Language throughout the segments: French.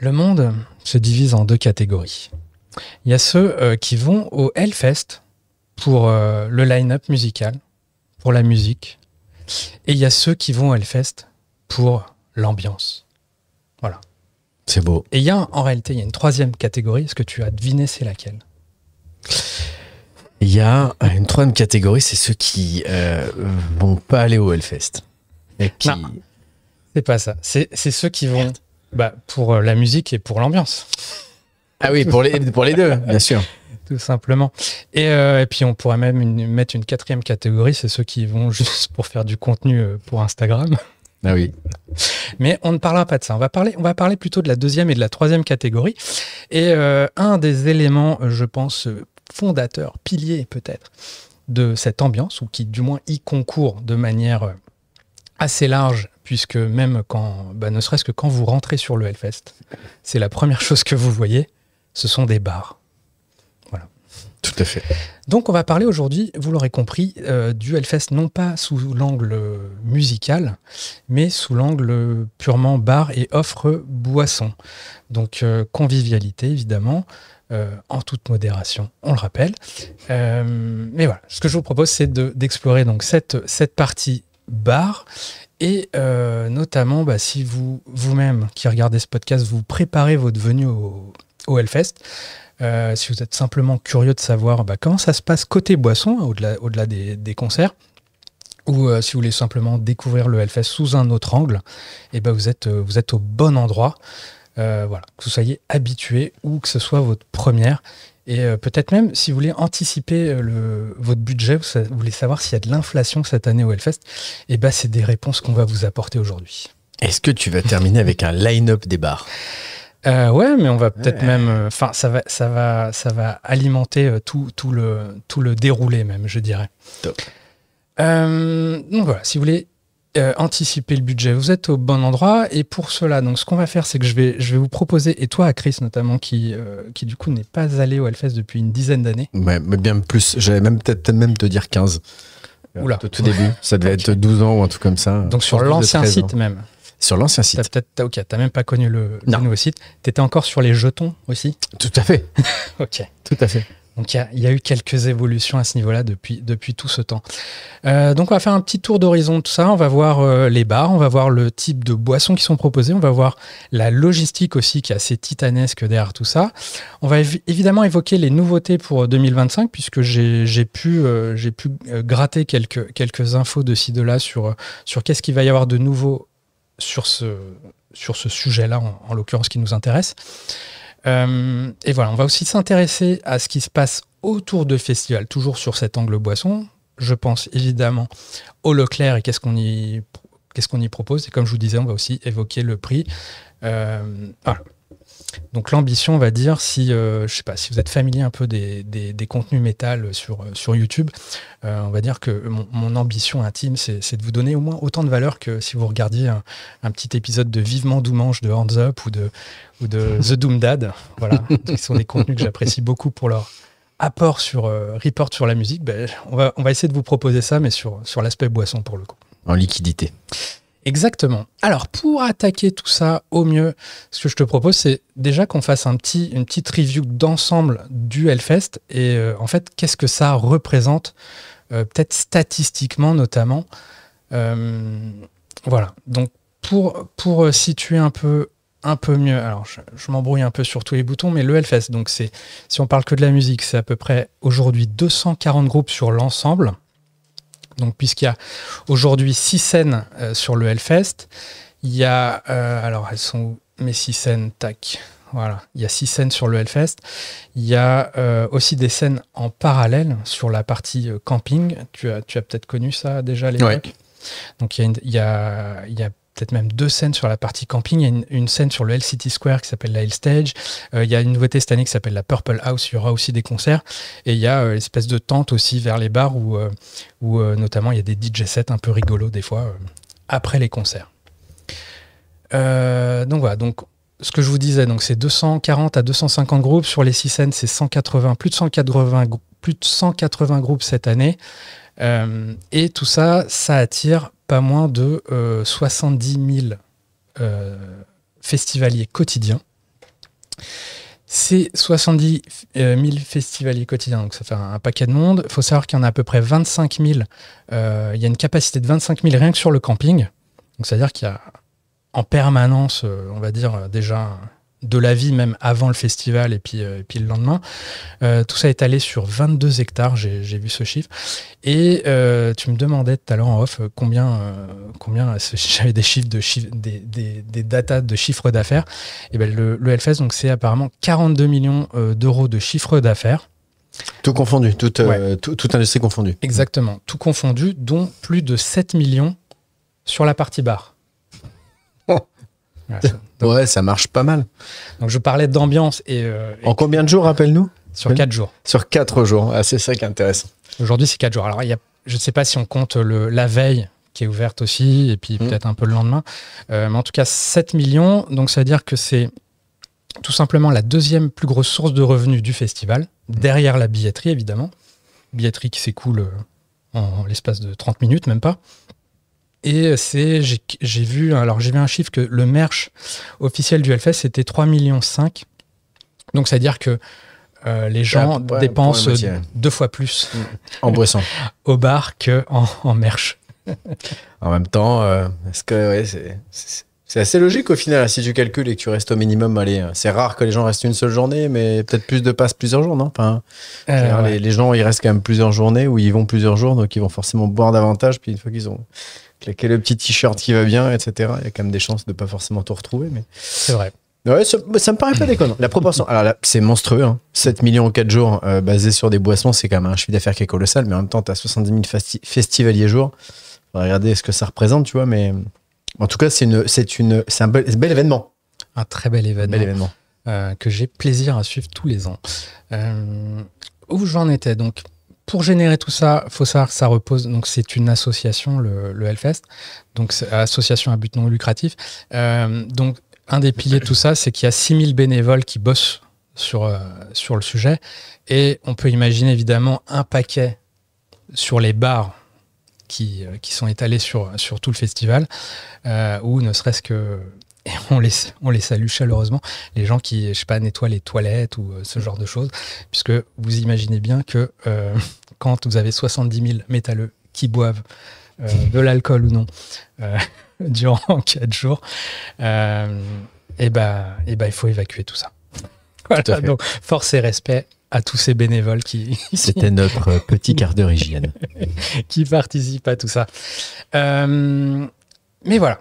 Le monde se divise en deux catégories. Il y a ceux qui vont au Hellfest pour le line-up musical, pour la musique. Et il y a ceux qui vont au Hellfest pour l'ambiance. Voilà. C'est beau. Et il y a en réalité, il y a une troisième catégorie. Est-ce que tu as deviné c'est laquelle? Il y a une troisième catégorie, c'est ceux qui vont pas aller au Hellfest. Et qui... Non, c'est pas ça. C'est ceux qui vont pour la musique et pour l'ambiance. Ah oui, pour les deux, bien sûr. Tout simplement. Et puis on pourrait même mettre une quatrième catégorie, c'est ceux qui vont juste pour faire du contenu pour Instagram. Ah oui. Mais on ne parlera pas de ça. On va parler plutôt de la deuxième et de la troisième catégorie. Et un des éléments, je pense, fondateurs, piliers peut-être, de cette ambiance, ou qui du moins y concourt de manière assez large, puisque même quand, ne serait-ce que quand vous rentrez sur le Hellfest, c'est la première chose que vous voyez, ce sont des bars. Voilà. Tout à fait. Donc on va parler aujourd'hui, vous l'aurez compris, du Hellfest, non pas sous l'angle musical, mais sous l'angle purement bar et offre boisson. Donc convivialité, évidemment, en toute modération, on le rappelle. Mais voilà, ce que je vous propose, c'est d'explorer donc cette partie bar. Et notamment, si vous-même qui regardez ce podcast, vous préparez votre venue au Hellfest, si vous êtes simplement curieux de savoir comment ça se passe côté boisson, au-delà des concerts, ou si vous voulez simplement découvrir le Hellfest sous un autre angle, et vous êtes au bon endroit. Voilà, que vous soyez habitué ou que ce soit votre première. Et peut-être même, si vous voulez anticiper votre budget, vous voulez savoir s'il y a de l'inflation cette année au Hellfest, c'est des réponses qu'on va vous apporter aujourd'hui. Est-ce que tu vas terminer avec un line-up des bars? Ouais, mais on va peut-être même... ça va alimenter tout le déroulé même, je dirais. Top. Donc voilà, si vous voulez anticiper le budget, vous êtes au bon endroit. Et pour cela, donc ce qu'on va faire, c'est que je vais vous proposer, et toi, à Chris notamment, qui du coup n'est pas allé au Hellfest depuis une dizaine d'années. Ouais, mais bien plus. J'allais peut-être même te dire 15. Oula. Au tout début. Ça devait être 12 ans ou un truc comme ça. Donc sur l'ancien site même. Sur l'ancien site. T'as même pas connu le nouveau site. T'étais encore sur les jetons aussi? Tout à fait. Ok. Tout à fait. Donc il y a eu quelques évolutions à ce niveau-là depuis tout ce temps. Donc on va faire un petit tour d'horizon de tout ça. On va voir les bars, on va voir le type de boissons qui sont proposées, on va voir la logistique aussi qui est assez titanesque derrière tout ça. On va évidemment évoquer les nouveautés pour 2025 puisque j'ai pu gratter quelques infos de ci de là sur qu'est-ce qu'il va y avoir de nouveau sur ce sujet-là, en l'occurrence qui nous intéresse. Et voilà, on va aussi s'intéresser à ce qui se passe autour de festivals, toujours sur cet angle boisson. Je pense évidemment au Leclerc et qu'est-ce qu'on y propose. Et comme je vous disais, on va aussi évoquer le prix. Voilà. Donc l'ambition, on va dire, je sais pas, si vous êtes familier un peu des contenus métal sur YouTube, on va dire que mon ambition intime, c'est de vous donner au moins autant de valeur que si vous regardiez un petit épisode de Vivement Doux-Manche de Hands Up ou de The Doom Dad. Voilà, qui sont des contenus que j'apprécie beaucoup pour leur apport report sur la musique. On va essayer de vous proposer ça, mais sur l'aspect boisson pour le coup. En liquidité. Exactement. Alors, pour attaquer tout ça au mieux, ce que je te propose, c'est déjà qu'on fasse une petite review d'ensemble du Hellfest et en fait, qu'est-ce que ça représente, peut-être statistiquement notamment. Voilà. Donc, pour situer un peu mieux, alors je m'embrouille un peu sur tous les boutons, mais le Hellfest, donc si on parle que de la musique, c'est à peu près aujourd'hui 240 groupes sur l'ensemble. Donc, puisqu'il y a aujourd'hui 6 scènes sur le Hellfest, il y a... alors, elles sont où mes 6 scènes? Tac. Voilà. Il y a 6 scènes sur le Hellfest. Il y a aussi des scènes en parallèle sur la partie camping. Tu as peut-être connu ça déjà à l'époque. Ouais. Donc, il y a peut-être même 2 scènes sur la partie camping. Il y a une scène sur le Hell City Square qui s'appelle la Hell Stage. Il y a une nouveauté cette année qui s'appelle la Purple House. Il y aura aussi des concerts. Et il y a l'espèce de tente aussi vers les bars où notamment il y a des DJ sets un peu rigolos des fois après les concerts. Donc voilà. Donc, ce que je vous disais, donc c'est 240 à 250 groupes. Sur les 6 scènes, c'est plus de 180 groupes cette année. Et tout ça, ça attire pas moins de 70 000 festivaliers quotidiens. C'est 70 000 festivaliers quotidiens, donc ça fait un paquet de monde. Il faut savoir qu'il y en a à peu près 25 000. Il y a une capacité de 25 000 rien que sur le camping. Donc c'est-à-dire qu'il y a en permanence, on va dire déjà de la vie même avant le festival et puis le lendemain. Tout ça est allé sur 22 hectares, j'ai vu ce chiffre. Et tu me demandais tout à l'heure en off combien j'avais des chiffres des datas de chiffre d'affaires. Et ben le Hellfest, donc c'est apparemment 42 millions d'euros de chiffre d'affaires. Tout confondu, toute industrie confondue. Exactement, tout confondu, dont plus de 7 millions sur la partie bar. Ouais, ça marche pas mal. Donc je parlais d'ambiance en combien de jours, rappelle-nous? Sur 4 jours. Sur 4 jours, c'est ça qui est intéressant. Aujourd'hui, c'est 4 jours. Alors, je ne sais pas si on compte la veille, qui est ouverte aussi, et puis peut-être un peu le lendemain. Mais en tout cas, 7 millions. Donc, ça veut dire que c'est tout simplement la deuxième plus grosse source de revenus du festival, derrière la billetterie, évidemment. Billetterie qui s'écoule en l'espace de 30 minutes, même pas. Et j'ai vu un chiffre que le merch officiel du Hellfest, c'était 3,5 millions. Donc, c'est-à-dire que les gens dépensent 2 fois plus en boisson au bar qu'en merch. En même temps, est-ce que c'est assez logique au final, si tu calcules et que tu restes au minimum. C'est rare que les gens restent une seule journée, mais peut-être plus de passes plusieurs jours, non? Enfin, les gens, ils restent quand même plusieurs journées ou ils vont plusieurs jours, donc ils vont forcément boire davantage. Puis une fois qu'ils ont claqué le petit t-shirt qui va bien, etc., il y a quand même des chances de pas forcément tout retrouver. Mais c'est vrai. Ouais, ça me paraît pas déconnant. La proportion, alors là, c'est monstrueux. 7 millions en 4 jours, basé sur des boissons, c'est quand même un chiffre d'affaires qui est colossal. Mais en même temps, tu as 70 000 festivaliers jour. On va regarder ce que ça représente, tu vois. Mais en tout cas, c'est un bel événement. Un très bel événement. Que j'ai plaisir à suivre tous les ans. Où j'en étais, donc. Pour générer tout ça, il faut savoir que ça repose. Donc, c'est une association, le Hellfest. Donc, c'est association à but non lucratif. Donc, un des piliers de tout ça, c'est qu'il y a 6 000 bénévoles qui bossent sur le sujet. Et on peut imaginer évidemment un paquet sur les bars qui sont étalés sur tout le festival, ou ne serait-ce que... Et on les salue chaleureusement, les gens qui, je sais pas, nettoient les toilettes ou ce genre de choses, puisque vous imaginez bien que quand vous avez 70 000 métalleux qui boivent de l'alcool ou non durant 4 jours, il faut évacuer tout ça. Voilà, donc force et respect à tous ces bénévoles C'était notre petit quart d'heure hygiène. qui participent à tout ça. Mais voilà.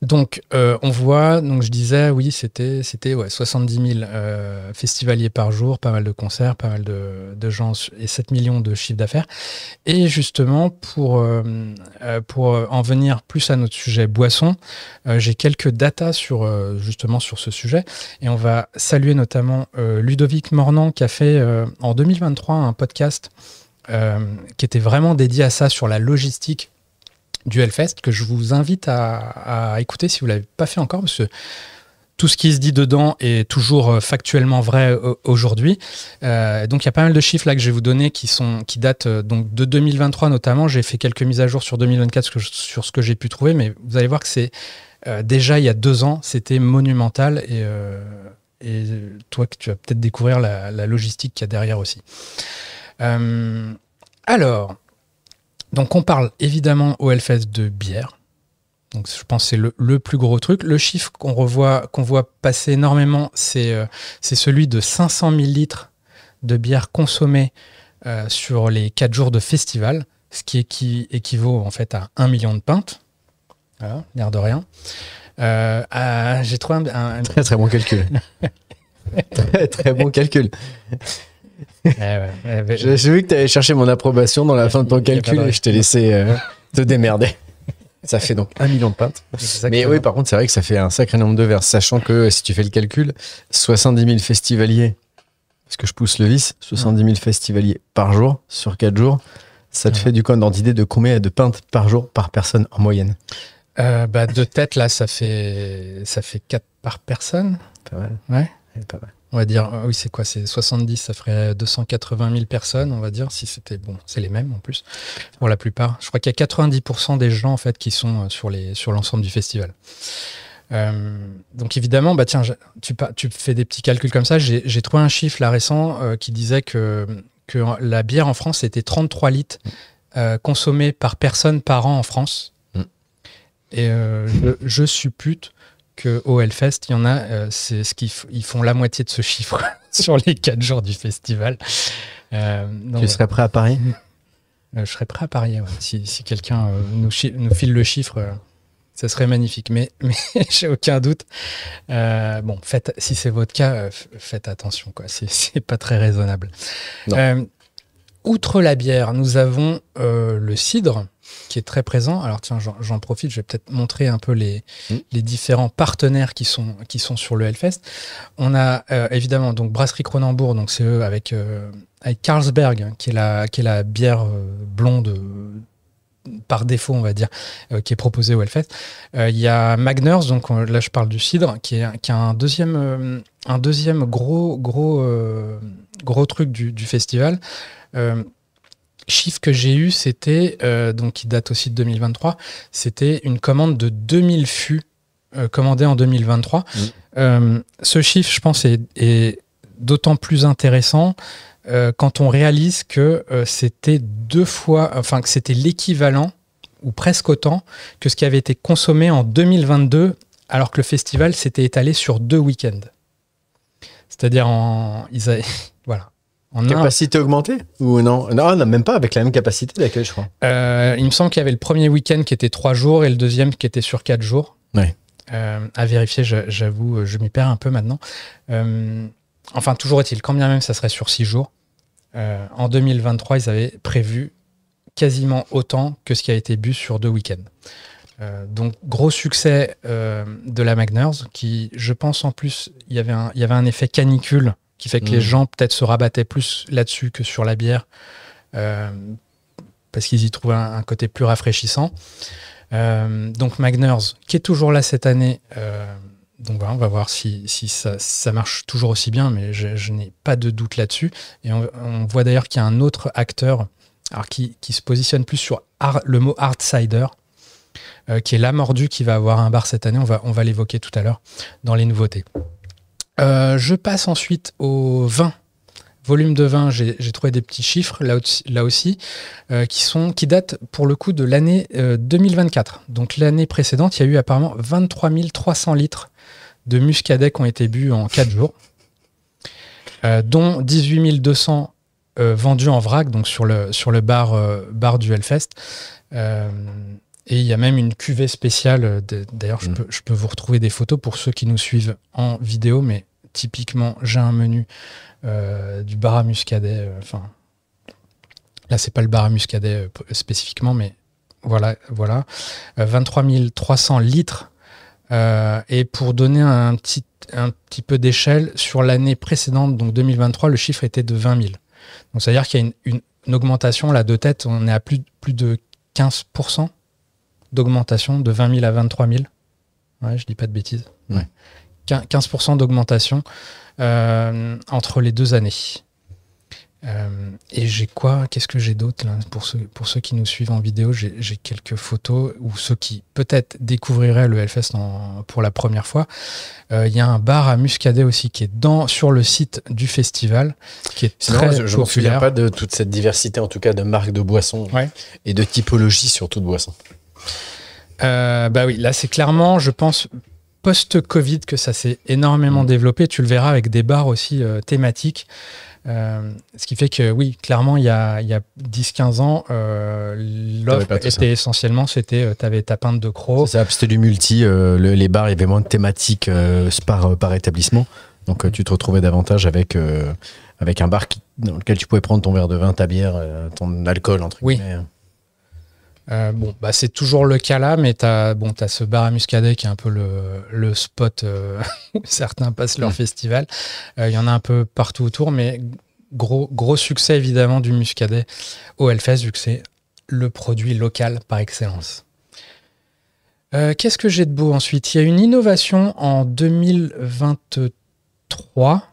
Donc, on voit, donc je disais, oui, c'était 70 000 festivaliers par jour, pas mal de concerts, pas mal de gens et 7 millions de chiffre d'affaires. Et justement, pour en venir plus à notre sujet boisson, j'ai quelques datas sur ce sujet. Et on va saluer notamment Ludovic Mornan qui a fait en 2023 un podcast qui était vraiment dédié à ça, sur la logistique du Hellfest, que je vous invite à écouter si vous ne l'avez pas fait encore, parce que tout ce qui se dit dedans est toujours factuellement vrai aujourd'hui. Donc il y a pas mal de chiffres là que je vais vous donner qui datent donc de 2023 notamment. J'ai fait quelques mises à jour sur 2024 sur ce que j'ai pu trouver, mais vous allez voir que c'est déjà il y a 2 ans, c'était monumental, et toi tu vas peut-être découvrir la logistique qu'il y a derrière aussi. Alors, donc on parle évidemment au Hellfest de bière. Donc je pense que c'est le plus gros truc. Le chiffre qu'on voit passer énormément, c'est celui de 500 000 litres de bière consommée sur les 4 jours de festival, ce qui équivaut en fait à 1 million de pintes. Voilà, l'air de rien. J'ai trouvé un très très bon calcul. Très très bon calcul. J'ai vu que tu avais cherché mon approbation dans la fin de ton calcul et je t'ai laissé te démerder. Ça fait donc 1 million de pintes. Exactement. Mais oui, par contre, c'est vrai que ça fait un sacré nombre de verres, sachant que si tu fais le calcul, 70 000 festivaliers, parce que je pousse le vice, 70 000 festivaliers par jour, sur 4 jours, ça te fait du coup un ordre d'idée de combien de pintes par jour par personne en moyenne? De tête, là, ça fait 4 par personne. Pas mal. Ouais. Pas mal. On va dire, oui, c'est quoi? C'est 70, ça ferait 280 000 personnes, on va dire, si c'était... Bon, c'est les mêmes en plus, pour la plupart. Je crois qu'il y a 90% des gens, en fait, qui sont sur l'ensemble du festival. Donc évidemment, bah tiens, tu fais des petits calculs comme ça. J'ai trouvé un chiffre là récent qui disait que la bière en France c'était 33 litres consommés par personne par an en France. Et je suppute qu'au Hellfest, il y en a, ils font la moitié de ce chiffre sur les 4 jours du festival. Tu serais prêt à parier? Je serais prêt à parier. Ouais. Si quelqu'un nous file le chiffre, ça serait magnifique. Mais j'ai aucun doute. Bon, si c'est votre cas, faites attention. C'est pas très raisonnable. Outre la bière, nous avons le cidre qui est très présent. Alors tiens, j'en profite, je vais peut-être montrer un peu les différents partenaires qui sont sur le Hellfest. On a évidemment donc Brasserie Cronenbourg, donc c'est eux avec Carlsberg, qui est la bière blonde par défaut, on va dire, qui est proposée au Hellfest. Il y a Magners, donc là je parle du cidre, qui a un deuxième gros truc du festival. Chiffre que j'ai eu, c'était, donc qui date aussi de 2023, c'était une commande de 2000 fûts commandés en 2023. Ce chiffre, je pense, est d'autant plus intéressant quand on réalise que c'était que c'était l'équivalent, ou presque autant, que ce qui avait été consommé en 2022, alors que le festival s'était étalé sur 2 week-ends. C'est-à-dire, voilà. En capacité augmentée ou non? Non, même pas avec la même capacité d'accueil, je crois. Il me semble qu'il y avait le premier week-end qui était 3 jours et le deuxième qui était sur 4 jours. Ouais. À vérifier, j'avoue, je m'y perds un peu maintenant. Enfin, toujours est-il, quand bien même ça serait sur 6 jours. En 2023, ils avaient prévu quasiment autant que ce qui a été bu sur 2 week-ends. Donc, gros succès de la Magners, qui, je pense, en plus, il y avait un effet canicule qui fait que les gens peut-être se rabattaient plus là-dessus que sur la bière, parce qu'ils y trouvaient un côté plus rafraîchissant. Donc Magners, qui est toujours là cette année, donc voilà, on va voir si ça marche toujours aussi bien, mais je n'ai pas de doute là-dessus. Et on voit d'ailleurs qu'il y a un autre acteur qui se positionne plus sur le mot hard cider, qui est La Mordue, qui va avoir un bar cette année. On va l'évoquer tout à l'heure dans les nouveautés. Je passe ensuite au vin. Volume de vin, j'ai trouvé des petits chiffres là aussi qui datent pour le coup de l'année 2024. Donc l'année précédente, il y a eu apparemment 23 300 litres de muscadet qui ont été bu en 4 jours, dont 18 200 vendus en vrac, donc sur le bar du Hellfest. Et il y a même une cuvée spéciale. D'ailleurs, je peux vous retrouver des photos pour ceux qui nous suivent en vidéo, mais typiquement, j'ai un menu du bar à muscadet. Là, c'est pas le bar à muscadet spécifiquement, mais voilà. 23 300 litres. Et pour donner un petit peu d'échelle, sur l'année précédente, donc 2023, le chiffre était de 20 000. Donc, c'est-à-dire qu'il y a une augmentation, là, de tête, on est à plus de 15% d'augmentation, de 20 000 à 23 000. Ouais, je dis pas de bêtises. Ouais. 15% d'augmentation entre les 2 années. Et j'ai quoi? Qu'est-ce que j'ai d'autre là, pour ceux qui nous suivent en vidéo, j'ai quelques photos, ou ceux qui peut-être découvriraient le Hellfest pour la première fois. Il y a un bar à muscadet aussi qui est sur le site du festival, qui est très populaire. Je ne me souviens pas de toute cette diversité, en tout cas de marques de boissons, ouais, et de typologie surtout de boissons. Bah oui, là c'est clairement, je pense, post-Covid que ça s'est énormément développé. Tu le verras avec des bars aussi thématiques. Ce qui fait que oui, clairement, il y a 10-15 ans, l'offre était essentiellement, tu avais ta pinte de crocs. C'était du multi. Les bars, il y avait moins de thématiques par établissement. Donc tu te retrouvais davantage avec un bar dans lequel tu pouvais prendre ton verre de vin, ta bière, ton alcool, entre guillemets. C'est toujours le cas là, mais t'as ce bar à muscadet qui est un peu le spot où certains passent leur festival. Il y en a un peu partout autour, mais gros succès évidemment du muscadet au Hellfest, vu que c'est le produit local par excellence. Qu'est-ce que j'ai de beau ensuite? Il y a une innovation en 2023.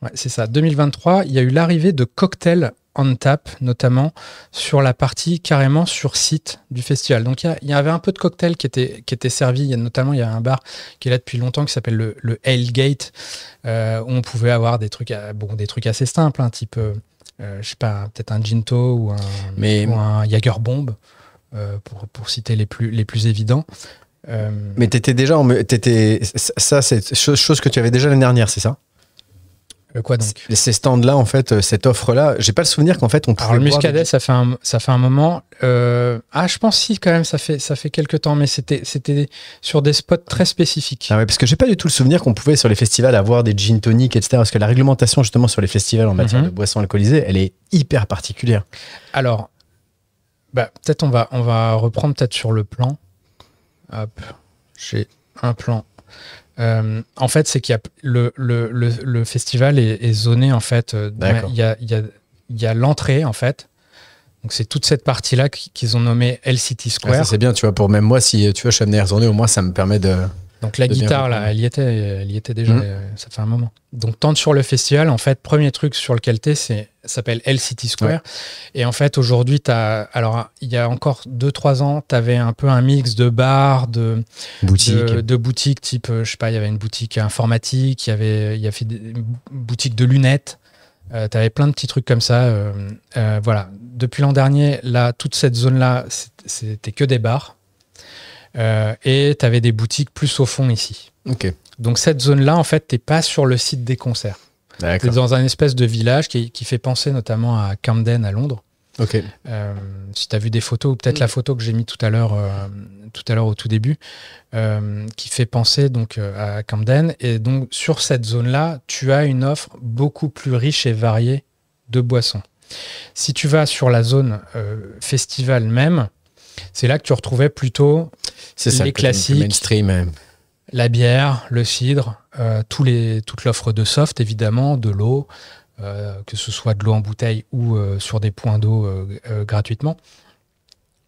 Ouais, c'est ça, 2023, il y a eu l'arrivée de cocktails on tap, notamment sur la partie carrément sur site du festival. Donc il y avait un peu de cocktails qui étaient servis. Notamment, il y a un bar qui est là depuis longtemps qui s'appelle le Ale Gate, où on pouvait avoir des trucs assez simples, hein, type, je sais pas, peut-être un Ginto ou un Jagerbomb, pour citer les plus évidents. Mais ça, c'est chose que tu avais déjà l'année dernière, c'est ça? Quoi donc? Ces stands-là, en fait, cette offre-là, j'ai pas le souvenir qu'en fait on pouvait. Alors le Muscadet, ça fait un moment. Je pense si quand même, ça fait quelques temps, mais c'était sur des spots très spécifiques. Ah ouais, parce que j'ai pas du tout le souvenir qu'on pouvait sur les festivals avoir des gin tonic, etc. Parce que la réglementation justement sur les festivals en matière de boissons alcoolisées, elle est hyper particulière. Alors, peut-être on va reprendre peut-être sur le plan. Hop, j'ai un plan. En fait, c'est qu'il y a le festival est zoné en fait. Il y a l'entrée en fait. Donc c'est toute cette partie-là qu'ils ont nommée LCT Square. Ça c'est bien, tu vois. Pour même moi, si tu vois, je suis amené à zoner, au moins ça me permet de. Donc la guitare là, elle y était déjà. Ça fait un moment. Donc tant sur le festival, en fait, premier truc sur lequel ça s'appelle LCT Square. Ouais. Et en fait, aujourd'hui, alors il y a encore 2-3 ans, tu avais un peu un mix de bars, de boutiques type, je sais pas, il y avait une boutique informatique, il y avait une boutique de lunettes. Tu avais plein de petits trucs comme ça. Voilà. Depuis l'an dernier, là, toute cette zone-là, c'était que des bars. Et tu avais des boutiques plus au fond ici. Okay. Donc cette zone-là, en fait, tu n'es pas sur le site des concerts. Tu es dans un espèce de village qui fait penser notamment à Camden à Londres. Okay. Si tu as vu des photos, ou peut-être la photo que j'ai mis tout à l'heure au tout début, qui fait penser donc à Camden. Et donc sur cette zone-là, tu as une offre beaucoup plus riche et variée de boissons. Si tu vas sur la zone festival même, c'est là que tu retrouvais plutôt les classiques, mainstream. La bière, le cidre, toute l'offre de soft, évidemment, de l'eau, que ce soit de l'eau en bouteille ou sur des points d'eau gratuitement.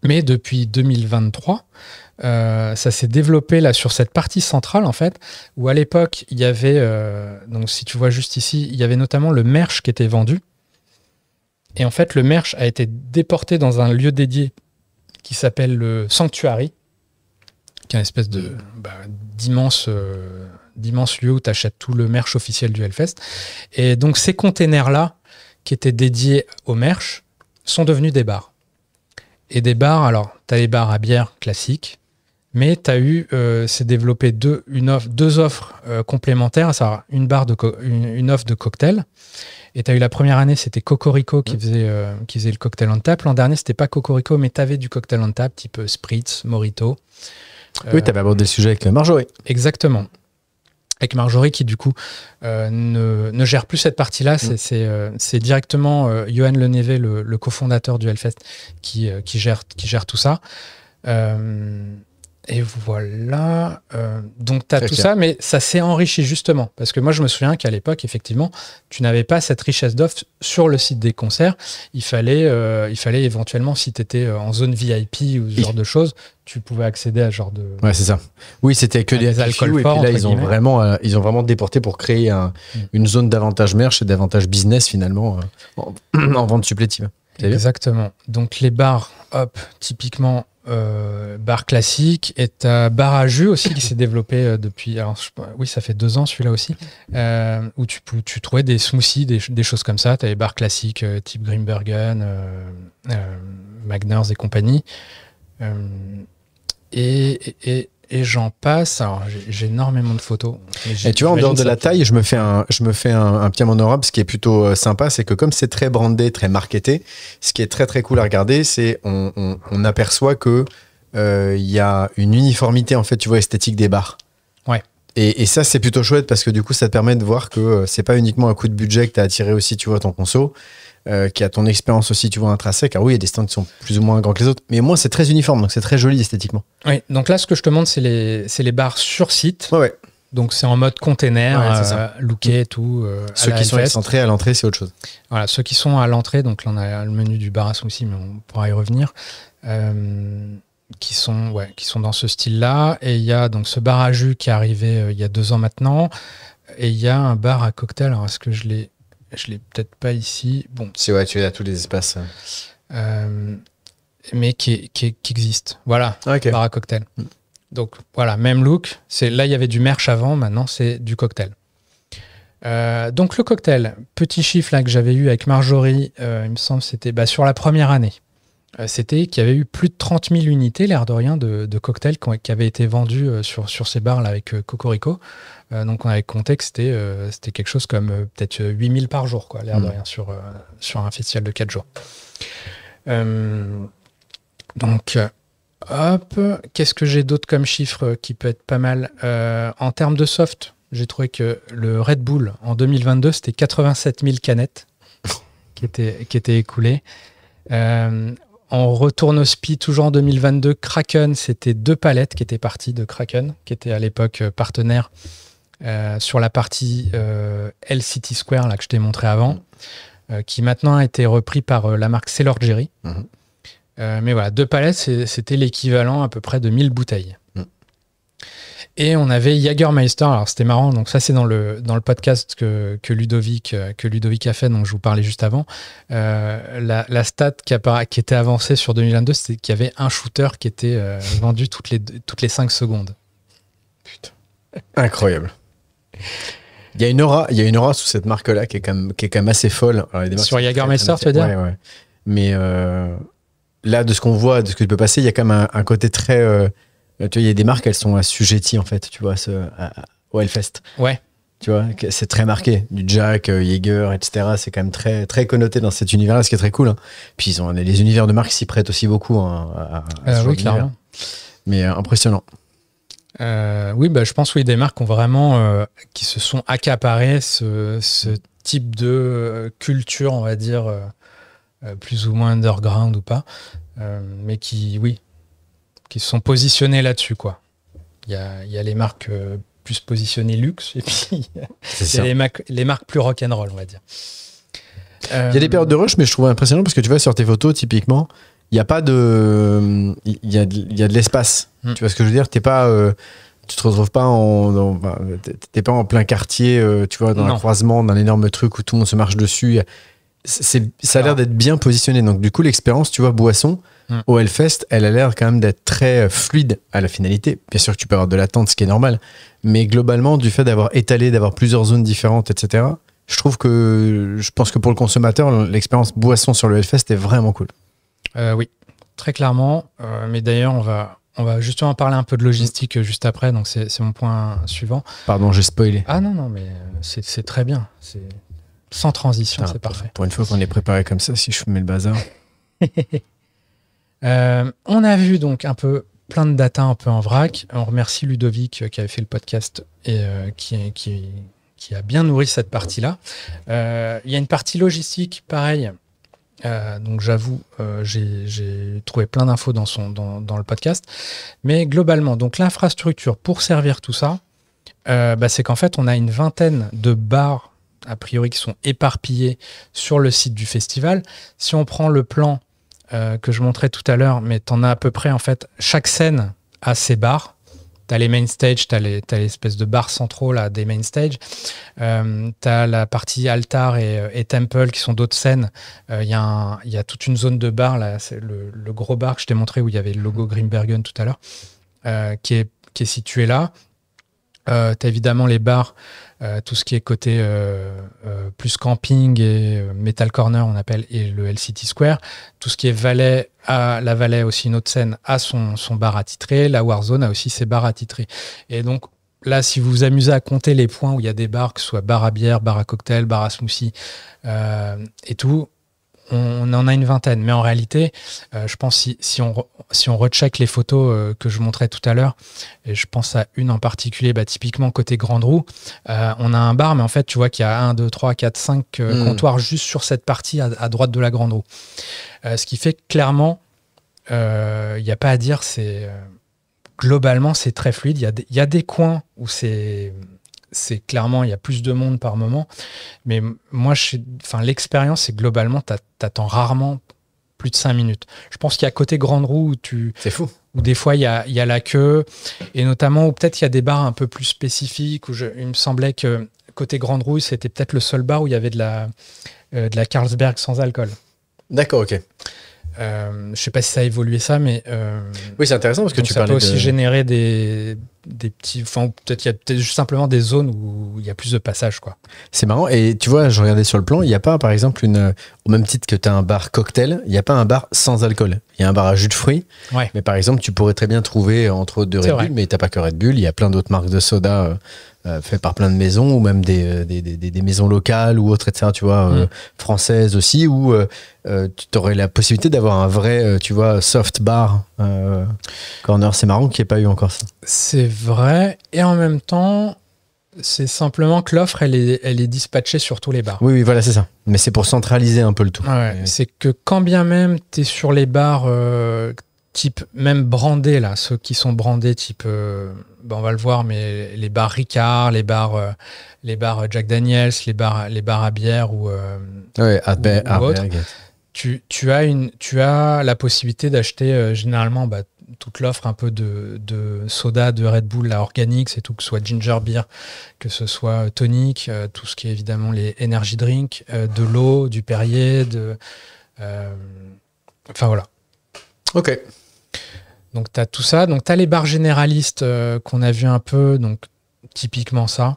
Mais depuis 2023, ça s'est développé là sur cette partie centrale, en fait, où à l'époque, il y avait, donc si tu vois juste ici, il y avait notamment le merch qui était vendu. Et en fait, le merch a été déporté dans un lieu dédié qui s'appelle le Sanctuary, qui est une espèce d'immense lieu où tu achètes tout le merch officiel du Hellfest. Et donc ces containers-là, qui étaient dédiés au merch, sont devenus des bars. Et des bars, alors, tu as les bars à bière classiques, mais tu as c'est développé deux offres complémentaires, ça une offre de cocktail. Et tu as eu la première année, c'était Cocorico qui faisait le cocktail on tap. L'an dernier, c'était pas Cocorico, mais tu avais du cocktail on tap, type Spritz, Mojito. Oui, tu avais abordé le sujet avec Marjorie. Exactement. Avec Marjorie qui, du coup, ne gère plus cette partie-là. C'est directement Johan Lenevé, le cofondateur du Hellfest, qui gère tout ça. Et voilà. Donc, tu as tout ça, mais ça s'est enrichi justement. Parce que moi, je me souviens qu'à l'époque, effectivement, tu n'avais pas cette richesse d'offres sur le site des concerts. Il fallait éventuellement, si tu étais en zone VIP ou ce genre de choses, tu pouvais accéder à ce genre de. Ouais, c'est ça. Oui, c'était que des alcools forts. Et puis là, ils ont vraiment déporté pour créer une zone davantage merch et davantage business finalement en vente supplétive. Exactement. Donc, les bars, typiquement. Bar classique, et t'as bar à jus aussi qui s'est développé depuis, alors oui, ça fait 2 ans celui-là aussi, où tu trouvais des smoothies, des choses comme ça. T'avais bar classique type Grimbergen, Magners et compagnie, et j'en passe. Alors j'ai énormément de photos. Et tu vois, en dehors de la taille, je me fais un petit honorable. Ce qui est plutôt sympa, c'est que comme c'est très brandé, très marketé, ce qui est très très cool à regarder, c'est on aperçoit que il y a une uniformité en fait, tu vois, esthétique des bars. Ouais. Et ça, c'est plutôt chouette parce que du coup, ça te permet de voir que c'est pas uniquement un coup de budget que t'as attiré aussi, tu vois, ton conso. Qui a ton expérience aussi, tu vois, intrinsèque. Alors oui, il y a des stands qui sont plus ou moins grands que les autres, mais au moins c'est très uniforme, donc c'est très joli esthétiquement. Oui, donc là, ce que je te montre, c'est les bars sur site. Ouais. Donc c'est en mode container, looké et tout. Ceux qui sont excentrés à l'entrée, c'est autre chose. Voilà, ceux qui sont à l'entrée, donc là on a le menu du bar à smoothie, mais on pourra y revenir. Qui sont dans ce style-là. Et il y a donc ce bar à jus qui est arrivé il y a 2 ans maintenant. Et il y a un bar à cocktail. Alors est-ce que je l'ai Je l'ai peut-être pas ici. Bon. Si, ouais, tu as tous les espaces. Mais qui existe. Voilà, okay. Bar à cocktail. Donc voilà, même look. Là, il y avait du merch avant, maintenant c'est du cocktail. Donc le cocktail, petit chiffre là que j'avais eu avec Marjorie, il me semble c'était sur la première année. C'était qu'il y avait eu plus de 30 000 unités, l'air de rien, de cocktails qui avaient été vendus sur ces bars là avec Cocorico. Donc on avait compté que c'était quelque chose comme peut-être 8 000 par jour, quoi, l'air de rien, sur un festival de 4 jours. Donc, hop, qu'est-ce que j'ai d'autre comme chiffre qui peut être pas mal en termes de soft, j'ai trouvé que le Red Bull en 2022, c'était 87 000 canettes qui étaient écoulées. On retourne au SPI, toujours en 2022. Kraken, c'était 2 palettes qui étaient parties de Kraken, qui était à l'époque partenaire sur la partie LCT Square là, que je t'ai montré avant, qui maintenant a été repris par la marque Sailor Jerry. Mais voilà, 2 palettes, c'était l'équivalent à peu près de 1000 bouteilles. Et on avait Jägermeister, alors c'était marrant, donc ça c'est dans le podcast que Ludovic a fait, donc je vous parlais juste avant. La stat qui était avancée sur 2022, c'est qu'il y avait un shooter qui était vendu toutes les 5 secondes. Putain. Incroyable. Il y a une aura sous cette marque-là qui est quand même assez folle. Alors, sur Jägermeister, tu veux dire ? Ouais. Mais là, de ce qu'on voit, de ce que tu peux passer, il y a quand même un côté très... tu vois, il y a des marques, elles sont assujetties, en fait, tu vois, au Hellfest. Ouais. Tu vois, c'est très marqué. Du Jack, Jaeger, etc. C'est quand même très, très connoté dans cet univers-là, ce qui est très cool. Hein. Puis les univers de marques s'y prêtent aussi beaucoup. Hein, oui, clairement. Mais impressionnant. Oui, je pense des marques ont vraiment qui se sont accaparées ce type de culture, on va dire, plus ou moins underground ou pas, mais qui se sont positionnés là-dessus, quoi. Il y a les marques plus positionnées luxe, et puis il y a les marques plus rock'n'roll, on va dire. Il y a des périodes de rush, mais je trouve impressionnant parce que tu vois, sur tes photos, typiquement, il y a pas de... Il y a de l'espace. Tu vois ce que je veux dire ? Tu te retrouves pas t'es pas en plein quartier, tu vois, dans un croisement, d'un énorme truc où tout le monde se marche dessus. Ça a l'air d'être bien positionné. Donc, du coup, l'expérience, tu vois, boisson, au Hellfest, elle a l'air quand même d'être très fluide à la finalité. Bien sûr que tu peux avoir de l'attente, ce qui est normal. Mais globalement, du fait d'avoir étalé, d'avoir plusieurs zones différentes, etc., je pense que pour le consommateur, l'expérience boisson sur le Hellfest est vraiment cool. Oui, très clairement. Mais d'ailleurs, on va justement parler un peu de logistique juste après. Donc, c'est mon point suivant. Pardon, j'ai spoilé. Ah non, mais c'est très bien. C'est sans transition, c'est parfait. Pour une fois qu'on est préparé comme ça, si je mets le bazar. On a vu donc un peu plein de data un peu en vrac. On remercie Ludovic qui avait fait le podcast et qui a bien nourri cette partie-là. Il y a une partie logistique, pareil. Donc j'avoue, j'ai trouvé plein d'infos dans le podcast. Mais globalement, donc l'infrastructure pour servir tout ça, c'est qu'en fait, on a une vingtaine de bars, a priori, qui sont éparpillés sur le site du festival. Si on prend le plan que je montrais tout à l'heure, mais tu en as à peu près, en fait, chaque scène a ses bars. Tu as les main stage, tu as l'espèce de bars centraux là, des main stage. Tu as la partie altar et temple qui sont d'autres scènes. Il y a toute une zone de bar, là, c'est le gros bar que je t'ai montré où il y avait le logo Grimbergen tout à l'heure, qui est situé là. Tu as évidemment les bars, tout ce qui est côté plus camping et Metal Corner, on appelle, et le LCT Square. Tout ce qui est Valais, la Valais, aussi une autre scène, a son bar attitré. La Warzone a aussi ses bars attitrés. Et donc, là, si vous vous amusez à compter les points où il y a des bars, que ce soit bar à bière, bar à cocktail, bar à smoothie et tout, on en a une vingtaine. Mais en réalité, je pense si on recheck les photos que je montrais tout à l'heure, et je pense à une en particulier, typiquement côté Grande Roue, on a un bar, mais en fait, tu vois qu'il y a 1, 2, 3, 4, 5 comptoirs juste sur cette partie à droite de la Grande Roue. Ce qui fait que clairement, il n'y a pas à dire, globalement, c'est très fluide. Il y a des coins où c'est clairement, il y a plus de monde par moment. Mais moi, l'expérience, c'est globalement, t'attends rarement plus de 5 minutes. Je pense qu'il y a côté Grande Roue c'est fou. Où des fois, il y a la queue. Et notamment, où peut-être il y a des bars un peu plus spécifiques, où il me semblait que côté Grande Rouille, c'était peut-être le seul bar où il y avait de la Carlsberg sans alcool. D'accord, ok. Je sais pas si ça a évolué ça, mais oui, c'est intéressant parce que tu ça parlais peut aussi générer des petits, enfin peut-être il y a peut-être juste simplement des zones où il y a plus de passages, quoi. C'est marrant. Et tu vois, je regardais sur le plan, il n'y a pas, par exemple, au même titre que tu as un bar cocktail, il n'y a pas un bar sans alcool. Il y a un bar à jus de fruits. Ouais. Mais par exemple, tu pourrais très bien trouver entre autres de Red Bull, mais tu n'as pas que Red Bull. Il y a plein d'autres marques de soda faites par plein de maisons ou même des maisons locales ou autres, etc. Tu vois, françaises aussi, où tu aurais la possibilité d'avoir un vrai, tu vois, soft bar corner. C'est marrant qu'il n'y ait pas eu encore ça. C'est vrai. Et en même temps, c'est simplement que l'offre, elle est dispatchée sur tous les bars. Oui, oui, voilà, c'est ça. Mais c'est pour centraliser un peu le tout. Ouais, c'est que quand bien même tu es sur les bars type même brandés, là, ceux qui sont brandés type, on va le voir, mais les bars Ricard, les bars Jack Daniels, les bars à bière ou autres, tu as la possibilité d'acheter généralement toute l'offre un peu de soda de Red Bull, la organique, c'est tout, que ce soit ginger beer, que ce soit tonic, tout ce qui est évidemment les energy drinks, de l'eau, du Perrier, enfin voilà. Ok. Donc tu as tout ça, donc tu as les bars généralistes qu'on a vu un peu, donc typiquement ça,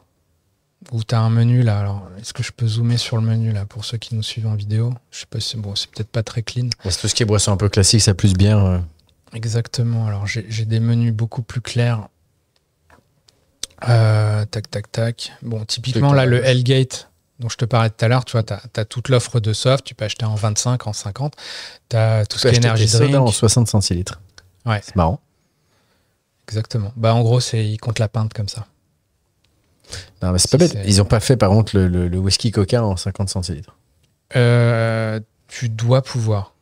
où tu as un menu là. Alors, est-ce que je peux zoomer sur le menu là pour ceux qui nous suivent en vidéo? Je sais pas si c'est peut-être pas très clean. C'est tout ce qui est boisson un peu classique, ça plus bière. Exactement. Alors j'ai des menus beaucoup plus clairs. Tac. Bon, typiquement là, le Hellgate dont je te parlais tout à l'heure, tu vois, tu as toute l'offre de soft, tu peux acheter en 25, en 50. Tu as tout ce qui est énergie drink. En 60 centilitres. Ouais. C'est marrant. Exactement. En gros, ils comptent la pinte comme ça. Non, mais c'est pas bête. Ils n'ont pas fait, par contre, le whisky coca en 50 centilitres. Tu dois pouvoir.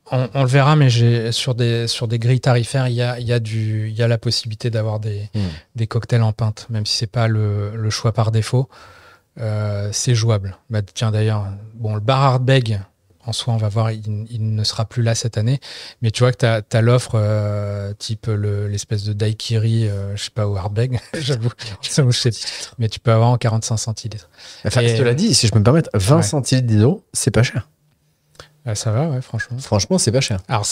On le verra, mais sur des grilles tarifaires, il y a la possibilité d'avoir des cocktails en pinte, même si c'est pas le choix par défaut. C'est jouable. Tiens, d'ailleurs, le bar Ardbeg, en soi, on va voir, il ne sera plus là cette année. Mais tu vois que tu as l'offre type l'espèce de daiquiri, je sais pas, au Ardbeg, j'avoue. Mais tu peux avoir en 45 centilitres. Enfin, je te l'ai dit, si je peux me permettre, 20 centilitres d'eau, c'est pas cher. Ça va, ouais, franchement. Franchement, c'est pas cher. Alors,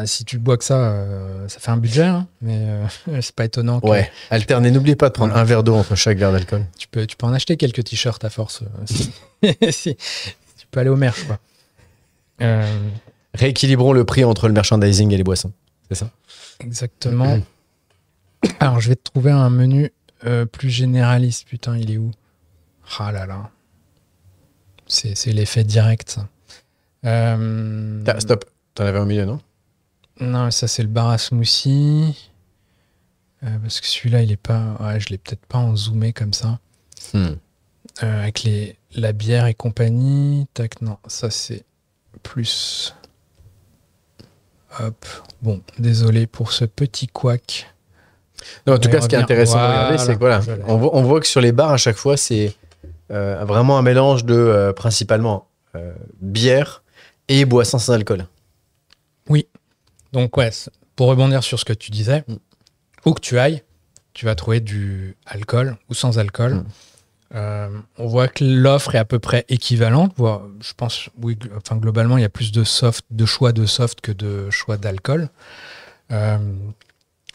si tu bois que ça fait un budget, hein, mais c'est pas étonnant. Ouais, alternez. N'oubliez pas de prendre un verre d'eau entre chaque verre d'alcool. Tu peux en acheter quelques t-shirts à force. Si tu peux aller au merch, quoi. Rééquilibrons le prix entre le merchandising et les boissons. C'est ça? Exactement. Alors, je vais te trouver un menu plus généraliste. Putain, il est où? Ah là là. C'est l'effet direct, ça. Stop. T'en avais au milieu, non? Non, ça, c'est le bar à smoothie. Parce que celui-là, il est pas... Ouais, je l'ai peut-être pas en zoomé comme ça. Avec la bière et compagnie. Tac, non. Ça, c'est plus... Hop. Bon, désolé pour ce petit couac. Non, en tout cas, ce qui est intéressant de regarder, c'est que voilà, on voit que sur les bars, à chaque fois, c'est vraiment un mélange de principalement bière et boissons sans alcool. Oui. Donc, ouais, pour rebondir sur ce que tu disais, où que tu ailles, tu vas trouver du alcool ou sans alcool. On voit que l'offre est à peu près équivalente. Je pense, oui, enfin, globalement, il y a plus de choix de soft que de choix d'alcool.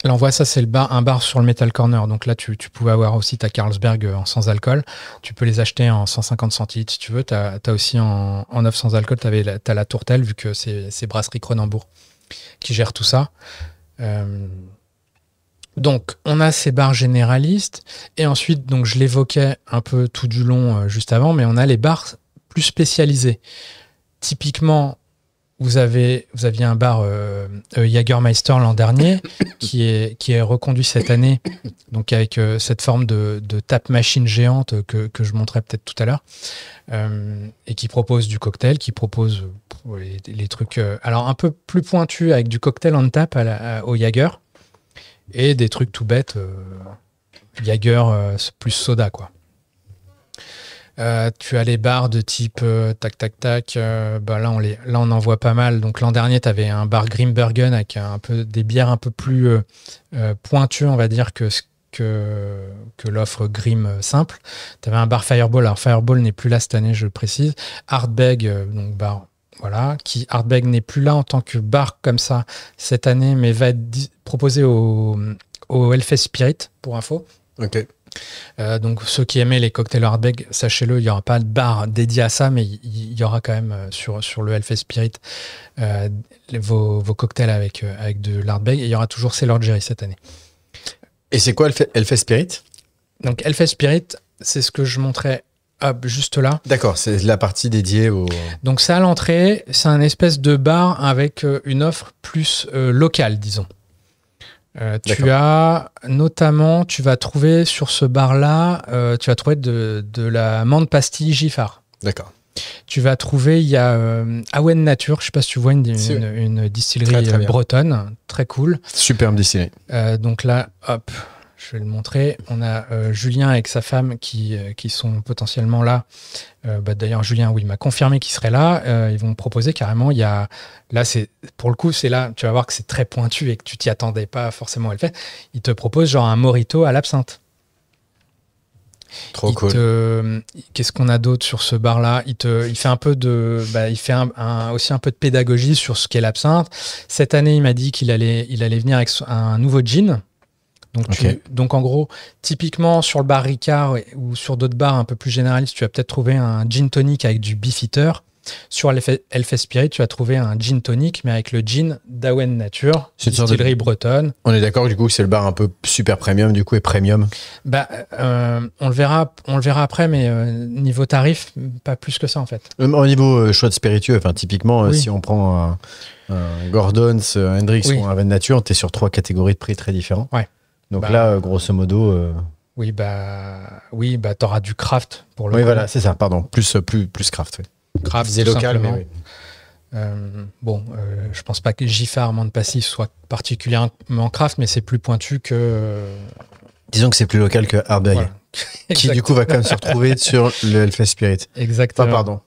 Là, on voit ça, c'est un bar sur le Metal Corner. Donc là, tu pouvais avoir aussi ta Carlsberg en sans alcool. Tu peux les acheter en 150 centilitres si tu veux. Tu as aussi en 9 sans alcool. Tu as la Tourtelle, vu que c'est Brasserie Cronenbourg qui gère tout ça. Donc, on a ces bars généralistes. Et ensuite, donc, je l'évoquais un peu tout du long juste avant, mais on a les bars plus spécialisés. Typiquement, vous aviez un bar Jägermeister l'an dernier qui est reconduit cette année, donc avec cette forme de tap machine géante que je montrerai peut-être tout à l'heure, et qui propose du cocktail, qui propose les trucs alors un peu plus pointus avec du cocktail on tap au Jäger et des trucs tout bêtes Jäger plus soda, quoi. Tu as les bars de type tac. Là, on en voit pas mal. Donc l'an dernier, tu avais un bar Grimbergen avec des bières un peu plus pointues, on va dire, que que l'offre Grim simple. Tu avais un bar Fireball. Alors Fireball n'est plus là cette année, je le précise. Ardbeg, donc bar, voilà, qui Ardbeg n'est plus là en tant que bar comme ça cette année, mais va être proposé au Hellfest Spirit, pour info. Ok. Donc ceux qui aimaient les cocktails Ardbeg, sachez-le, il n'y aura pas de bar dédié à ça, mais il y aura quand même sur le Hellfest Spirit vos cocktails avec de l'Ardbeg, et il y aura toujours Sailor Jerry cette année. Et c'est quoi Hellfest Spirit? Donc Hellfest Spirit, c'est ce que je montrais juste là. D'accord, c'est la partie dédiée au... Donc c'est à l'entrée, c'est un espèce de bar avec une offre plus locale, disons. Tu as notamment, tu vas trouver sur ce bar-là, tu vas trouver de la menthe pastille Giffard. D'accord. Tu vas trouver, il y a Awen Nature, je ne sais pas si tu vois, une distillerie très bretonne, très cool. Superbe distillerie. Donc là, hop, je vais le montrer. On a Julien avec sa femme qui sont potentiellement là. D'ailleurs, Julien, oui, m'a confirmé qu'il serait là. Ils vont me proposer carrément. Là, pour le coup, c'est là. Tu vas voir que c'est très pointu et que tu t'y attendais pas forcément à le faire. Ils te proposent genre un mojito à l'absinthe. Trop cool. Qu'est-ce qu'on a d'autre sur ce bar-là? Il fait un peu de, il fait aussi un peu de pédagogie sur ce qu'est l'absinthe. Cette année, il m'a dit qu'il allait venir avec un nouveau gin. Donc en gros, typiquement sur le bar Ricard ou sur d'autres bars un peu plus généralistes, tu vas peut-être trouver un gin tonic avec du Beefeater. Sur Hellfest Spirit, tu vas trouver un gin tonic, mais avec le gin d'Awen Nature, distillerie bretonne. On est d'accord du coup que c'est le bar un peu super premium du coup et premium. On le verra après, mais niveau tarif, pas plus que ça en fait. Au niveau choix de spiritueux, enfin typiquement si on prend un Gordon's, un Hendrix ou un Awen Nature, tu es sur 3 catégories de prix très différents. Ouais. Donc là, grosso modo... Oui, t'auras du craft pour le coup. Voilà, c'est ça, pardon. Plus craft, oui. Craft, c'est local, mais oui. Je pense pas que Giffard, menthe passif soit particulièrement craft, mais c'est plus pointu que... Disons que c'est plus local que Ardbeg. Voilà. Qui du coup va quand même se retrouver sur le Hellfest Spirit. Exactement. Pardon.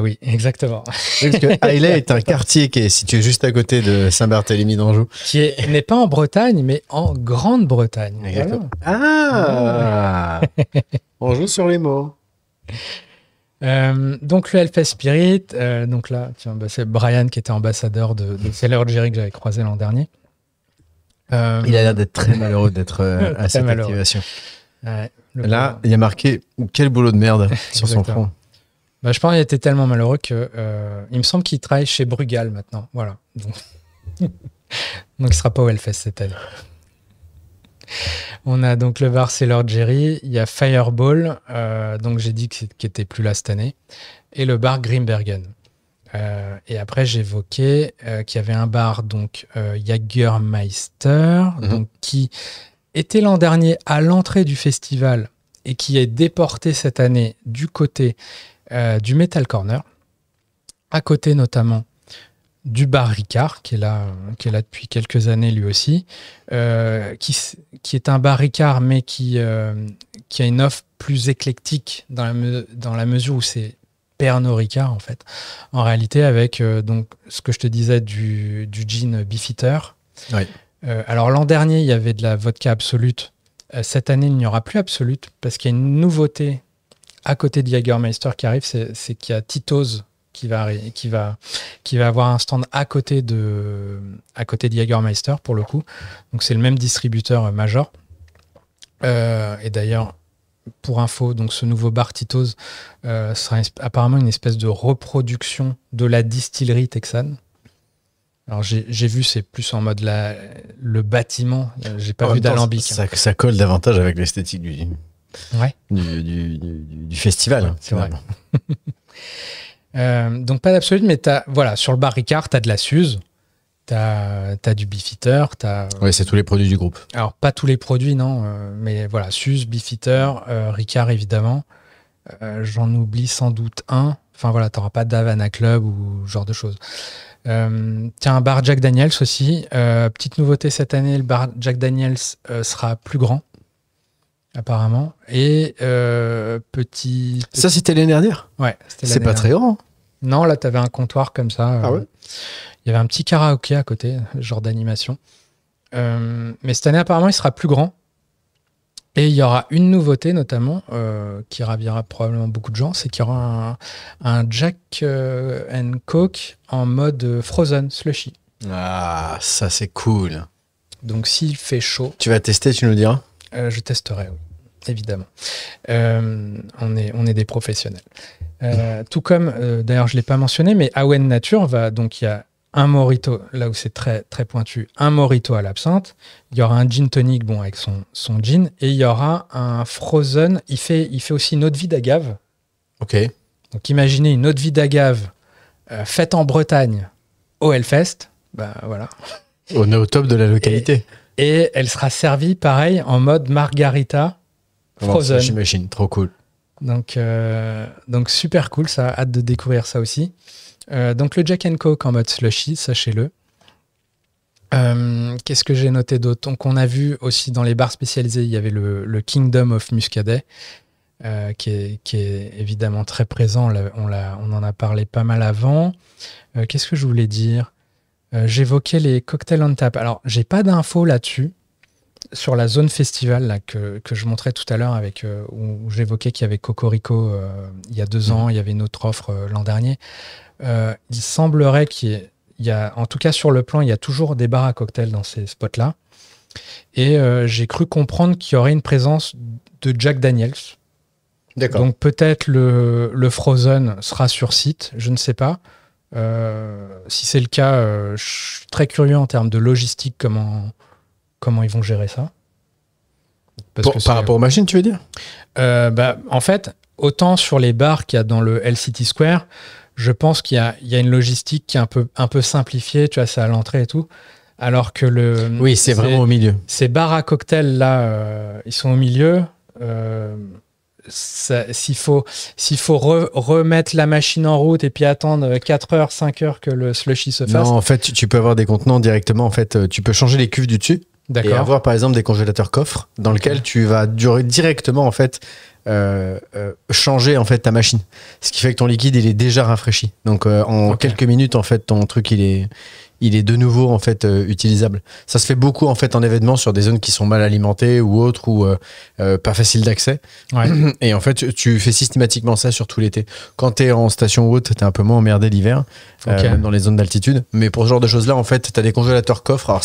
Oui, exactement. Oui, parce que Hailley est un quartier qui est situé juste à côté de Saint-Barthélemy d'Anjou. Qui n'est pas en Bretagne, mais en Grande-Bretagne. Exactement. Voilà. On joue sur les mots. Donc le Hellfest Spirit, donc là, c'est Brian qui était ambassadeur de Sailor Jerry que j'avais croisé l'an dernier. Il a l'air d'être très malheureux d'être à cette activation. Ouais, là, il y a marqué « Quel boulot de merde » sur son front. Je pense qu'il était tellement malheureux que il me semble qu'il travaille chez Brugal maintenant. Voilà. Donc il ne sera pas au Hellfest cette année. On a donc le bar Sailor Jerry, il y a Fireball, donc j'ai dit qu'il n'était plus là cette année, et le bar Grimbergen. Et après, j'évoquais qu'il y avait un bar, donc Jagermeister, donc, qui était l'an dernier à l'entrée du festival et qui est déporté cette année du côté du Metal Corner, à côté notamment du bar Ricard, qui est là depuis quelques années lui aussi, qui est un bar Ricard, mais qui a une offre plus éclectique dans la mesure où c'est Pernod Ricard, en fait. En réalité, avec donc, ce que je te disais du gin Beefeater. Oui. Alors, l'an dernier, il y avait de la vodka Absolute. Cette année, il n'y aura plus Absolute, parce qu'il y a une nouveauté à côté de Jägermeister qui arrive, c'est qu'il y a Tito's qui va avoir un stand à côté de Jägermeister pour le coup. Donc c'est le même distributeur major. Et d'ailleurs, pour info, donc ce nouveau bar Tito's sera apparemment une espèce de reproduction de la distillerie texane. Alors j'ai vu, c'est plus en mode le bâtiment. J'ai pas vu d'alambic. Ça colle davantage avec l'esthétique du festival. Ouais, c'est vrai. Donc pas d'absolute, mais sur le bar Ricard, tu as de la Suze, tu as du Beefeater. Oui, c'est tous les produits du groupe. Alors pas tous les produits, non, mais voilà, Suze, Beefeater, Ricard évidemment. J'en oublie sans doute un. Enfin voilà, tu n'auras pas d'Havana Club ou ce genre de choses. Tu as un bar Jack Daniels aussi. Petite nouveauté cette année, le bar Jack Daniels sera plus grand, apparemment. Et petit... Ça, c'était l'année dernière? Ouais. C'est pas très grand. Non, là, tu avais un comptoir comme ça. Ah ouais? Il y avait un petit karaoké à côté, genre d'animation. Mais cette année, apparemment, il sera plus grand. Et il y aura une nouveauté notamment qui ravira probablement beaucoup de gens, c'est qu'il y aura un Jack and Coke en mode frozen slushy. Ah, ça c'est cool. Donc s'il fait chaud... Tu vas tester, tu nous diras? Je testerai, oui, évidemment. On est des professionnels. Tout comme, d'ailleurs je ne l'ai pas mentionné, mais Awen Nature donc il y a un mojito, là où c'est très, très pointu, un mojito à l'absinthe. Il y aura un gin tonic, bon, avec son gin. Et il y aura un frozen. Il fait aussi une eau de vie d'agave. Ok. Donc, imaginez une eau de vie d'agave faite en Bretagne au Hellfest. Bah, voilà. On est au top de la localité. Et elle sera servie, pareil, en mode margarita frozen. J'imagine, trop cool. Donc, super cool, ça. Hâte de découvrir ça aussi. Donc le Jack & Coke en mode slushy, sachez-le. Qu'est-ce que j'ai noté d'autre? Donc on a vu aussi dans les bars spécialisés, il y avait le Kingdom of Muscadet, qui est évidemment très présent. On en a parlé pas mal avant. Qu'est-ce que je voulais dire? J'évoquais les cocktails on tap. Alors j'ai pas d'infos là-dessus, sur la zone festival là, que je montrais tout à l'heure, où j'évoquais qu'il y avait Cocorico il y a 2 ans, il y avait une autre offre l'an dernier. Il semblerait qu'il y a, en tout cas sur le plan, il y a toujours des bars à cocktails dans ces spots-là. Et j'ai cru comprendre qu'il y aurait une présence de Jack Daniels. D'accord. Donc peut-être le Frozen sera sur site, je ne sais pas. Si c'est le cas, je suis très curieux en termes de logistique, comment ils vont gérer ça. Par rapport aux machines, tu veux dire? En fait, autant sur les bars qu'il y a dans le LCT Square, je pense qu'il y a une logistique qui est un peu simplifiée, tu vois, c'est à l'entrée et tout. Alors que oui, c'est vraiment au milieu. Ces bars à cocktails là, ils sont au milieu. S'il faut remettre la machine en route et puis attendre 4 heures, 5 heures que le slushy se fasse. Non, en fait, tu peux avoir des contenants directement. En fait, tu peux changer les cuves du dessus. D'accord. Et avoir par exemple des congélateurs coffres dans lesquels tu vas directement en fait changer en fait ta machine. Ce qui fait que ton liquide il est déjà rafraîchi. Donc en quelques minutes en fait ton truc il est de nouveau en fait utilisable. Ça se fait beaucoup en fait en événement sur des zones qui sont mal alimentées ou autres ou pas faciles d'accès. Ouais. Et en fait tu fais systématiquement ça sur tout l'été. Quand t'es en station haute, t'es un peu moins emmerdé l'hiver, même dans les zones d'altitude. Mais pour ce genre de choses là en fait t'as des congélateurs coffres. Alors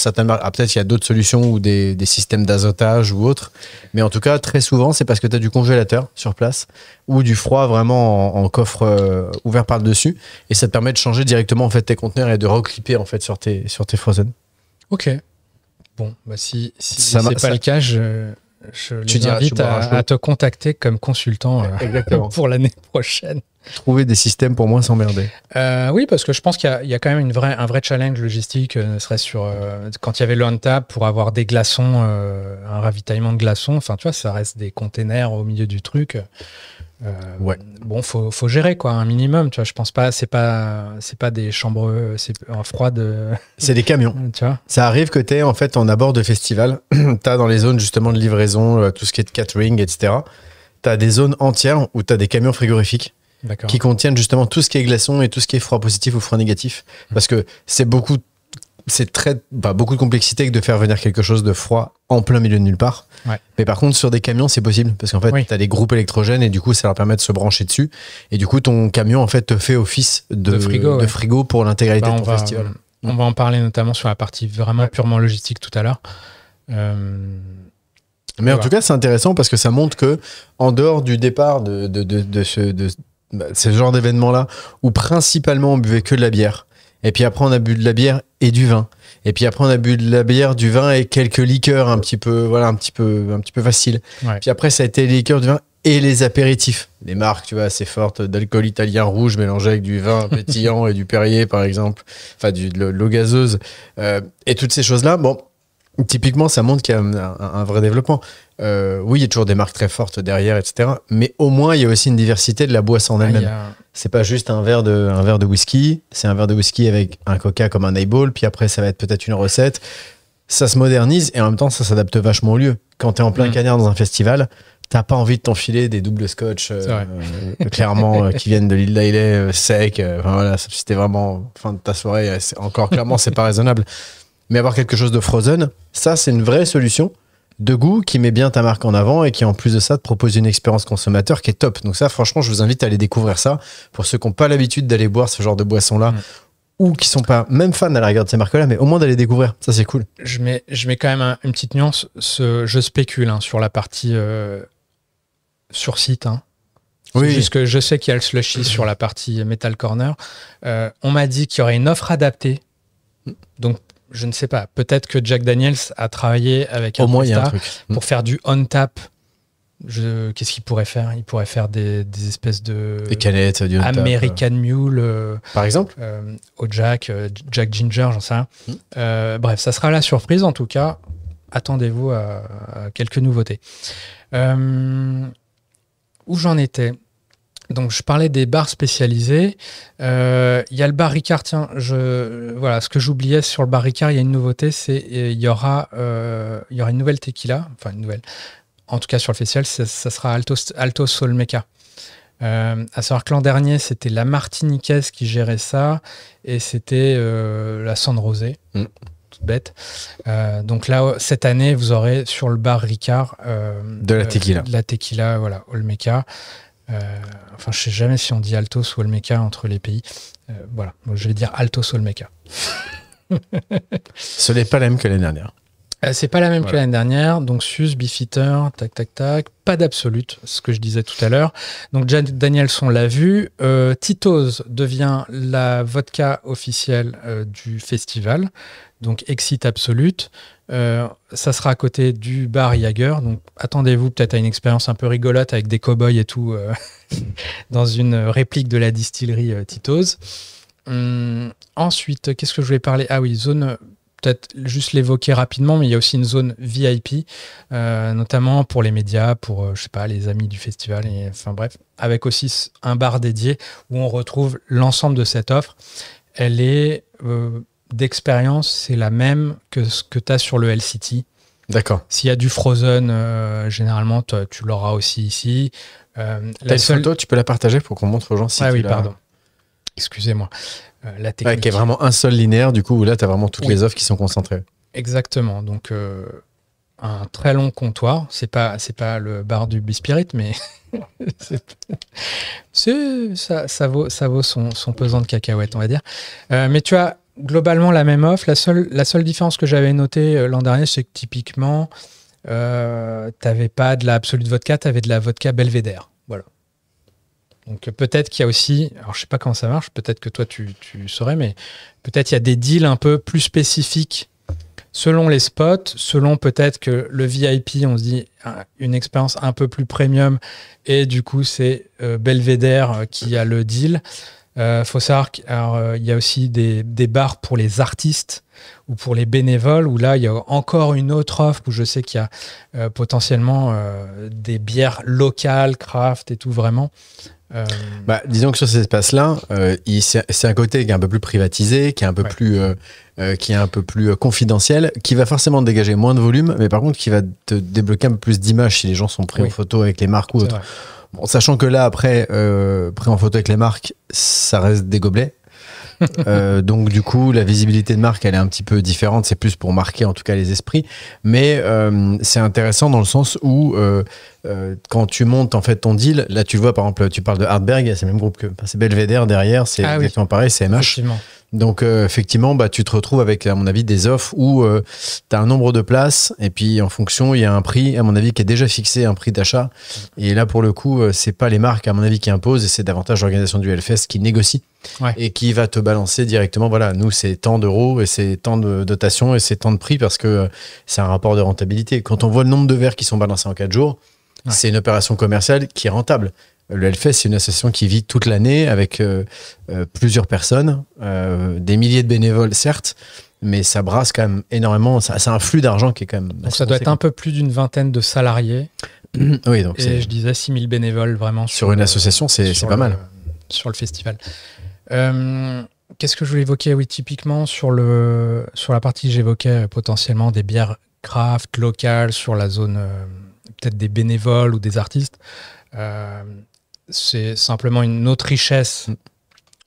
peut-être il y a d'autres solutions ou des systèmes d'azotage ou autres. Mais en tout cas très souvent c'est parce que t'as du congélateur sur place ou du froid vraiment en coffre ouvert par le dessus et ça te permet de changer directement en fait tes conteneurs et de reclipper en fait sur tes frozen. Ok. Bon, bah si c'est pas le cas, je les invite à te contacter comme consultant pour l'année prochaine. Trouver des systèmes pour moins s'emmerder. Oui, parce que je pense qu'il y a quand même un vrai challenge logistique, ne serait-ce sur quand il y avait le on-tap pour avoir des glaçons, un ravitaillement de glaçons. Enfin, tu vois, ça reste des containers au milieu du truc. Ouais. Bon, faut gérer quoi, un minimum. Tu vois, je pense pas, c'est pas des chambres froides. C'est des camions. Tu vois. Ça arrive que t'es en fait en abord de festival. T'as dans les zones justement de livraison, tout ce qui est de catering, etc. T'as des zones entières où t'as des camions frigorifiques. D'accord. Qui contiennent justement tout ce qui est glaçon et tout ce qui est froid positif ou froid négatif. Parce que c'est beaucoup de complexité que de faire venir quelque chose de froid en plein milieu de nulle part. Ouais. Mais par contre, sur des camions, c'est possible. Parce qu'en fait, tu as des groupes électrogènes et du coup, ça leur permet de se brancher dessus. Et du coup, ton camion, en fait, te fait office de frigo pour l'intégralité de ton festival. On va en parler notamment sur la partie vraiment purement logistique tout à l'heure. Mais en tout cas, c'est intéressant parce que ça montre que, en dehors du départ de ce genre d'événement-là, où principalement on buvait que de la bière, et puis après on a bu de la bière et du vin, et puis après on a bu de la bière, du vin et quelques liqueurs un petit peu faciles. Ouais. Puis après ça a été les liqueurs, du vin et les apéritifs. Les marques, tu vois, assez fortes d'alcool italien rouge mélangé avec du vin pétillant et du Perrier par exemple, enfin de l'eau gazeuse, et toutes ces choses-là, bon. Typiquement, ça montre qu'il y a un vrai développement. Oui, il y a toujours des marques très fortes derrière, etc. Mais au moins, il y a aussi une diversité de la boisson en elle-même. C'est pas juste un verre de whisky. C'est un verre de whisky avec un coca comme un highball. Puis après, ça va être peut-être une recette. Ça se modernise et en même temps, ça s'adapte vachement au lieu. Quand tu es en plein cagnard dans un festival, t'as pas envie de t'enfiler des doubles scotch clairement qui viennent de l'île d'Ailey sec. Voilà, si c'était vraiment fin de ta soirée, encore clairement, c'est pas raisonnable. Mais avoir quelque chose de frozen, ça, c'est une vraie solution de goût, qui met bien ta marque en avant et qui en plus de ça te propose une expérience consommateur qui est top. Donc ça, franchement, je vous invite à aller découvrir ça pour ceux qui n'ont pas l'habitude d'aller boire ce genre de boisson-là ou qui sont pas même fans à la rigueur de ces marques-là, mais au moins d'aller découvrir. Ça, c'est cool. Je mets quand même une petite nuance. Je spécule sur la partie sur site. Oui. Juste que je sais qu'il y a le slushy sur la partie Metal Corner. On m'a dit qu'il y aurait une offre adaptée. Donc, je ne sais pas. Peut-être que Jack Daniels a travaillé avec un presta pour faire du on-tap. Qu'est-ce qu'il pourrait faire? Il pourrait faire des espèces de... Des canettes, du American Mule. Par exemple au Jack Ginger, j'en sais rien. Bref, ça sera la surprise. En tout cas, attendez-vous à quelques nouveautés. Où j'en étais? Donc, je parlais des bars spécialisés. Il y a le bar Ricard. Tiens, voilà, ce que j'oubliais sur le bar Ricard, il y a une nouveauté, c'est il y aura une nouvelle tequila. Enfin, une nouvelle. En tout cas, sur le festival, ça sera Altos Olmeca. À savoir que l'an dernier, c'était la Martiniquaise qui gérait ça et c'était la San Rosé. Toute bête. Donc là, cette année, vous aurez sur le bar Ricard de la tequila. La tequila, voilà, Olmeca. Enfin, je sais jamais si on dit Altos ou Olmeca entre les pays. Voilà, donc, je vais dire Altos Olmeca. Ce n'est pas la même que l'année dernière. C'est pas la même que l'année dernière. Donc, Suze, Beefeater, tac. Pas d'absolute, ce que je disais tout à l'heure. Donc, Jack Daniels, on l'a vu. Tito's devient la vodka officielle du festival. Donc, Exit Absolute. Ça sera à côté du bar Jaeger. Donc, attendez-vous peut-être à une expérience un peu rigolote avec des cow-boys et tout dans une réplique de la distillerie Tito's. Ensuite, qu'est-ce que je voulais parler? Ah oui, zone... Peut-être juste l'évoquer rapidement, mais il y a aussi une zone VIP, notamment pour les médias, pour, je sais pas, les amis du festival, et, enfin bref, avec aussi un bar dédié où on retrouve l'ensemble de cette offre. Elle est d'expérience, c'est la même que ce que tu as sur le LCT. D'accord. S'il y a du Frozen, généralement, tu l'auras aussi ici. T'as une photo, tu peux la partager pour qu'on montre aux gens si oui, pardon. Excusez-moi. La technique. Qui est vraiment un seul linéaire, du coup, où là, tu as vraiment toutes les offres qui sont concentrées. Exactement. Donc, un très long comptoir. C'est pas le bar du Bispirit, mais ça vaut son pesant de cacahuètes, on va dire. Mais tu as globalement la même offre. La seule différence que j'avais notée l'an dernier, c'est que typiquement, tu n'avais pas de la Absolute Vodka, tu avais de la vodka Belvédère. Voilà. Donc peut-être qu'il y a aussi, alors je sais pas comment ça marche, peut-être que toi tu saurais, mais peut-être il y a des deals un peu plus spécifiques selon les spots, selon peut-être que le VIP, on se dit une expérience un peu plus premium et du coup c'est Belvédère qui a le deal. Faut savoir qu'il y a aussi des bars pour les artistes ou pour les bénévoles où là il y a encore une autre offre où je sais qu'il y a potentiellement des bières locales, craft et tout vraiment. Disons que sur ces espaces-là, c'est un côté qui est un peu plus privatisé, qui est un peu plus confidentiel, qui va forcément dégager moins de volume, mais par contre qui va te débloquer un peu plus d'images si les gens sont pris en photo avec les marques ou autre. Bon, sachant que là, après, pris en photo avec les marques, ça reste des gobelets. Donc du coup la visibilité de marque elle est un petit peu différente, c'est plus pour marquer en tout cas les esprits, mais c'est intéressant dans le sens où quand tu montes en fait ton deal, là tu vois par exemple tu parles de Hartberg, c'est le même groupe que c'est Belvédère derrière, c'est exactement pareil, c'est MH. Donc effectivement tu te retrouves avec à mon avis des offres où tu as un nombre de places et puis en fonction il y a un prix à mon avis qui est déjà fixé, un prix d'achat, et là pour le coup c'est pas les marques à mon avis qui imposent, et c'est davantage l'organisation du Hellfest qui négocie et qui va te balancer directement, voilà, nous c'est tant d'euros et c'est tant de dotation et c'est tant de prix, parce que c'est un rapport de rentabilité. Quand on voit le nombre de verres qui sont balancés en 4 jours, c'est une opération commerciale qui est rentable. Le Hellfest, c'est une association qui vit toute l'année avec plusieurs personnes, des milliers de bénévoles certes, mais ça brasse quand même énormément, c'est un flux d'argent qui est quand même... Donc ça doit être un peu plus d'une vingtaine de salariés. Oui, donc et je disais 6000 bénévoles vraiment. Sur une association, c'est pas mal. Sur le festival. Qu'est-ce que je voulais évoquer? Oui, typiquement sur la partie, j'évoquais potentiellement des bières craft locales sur la zone peut-être des bénévoles ou des artistes. C'est simplement une autre richesse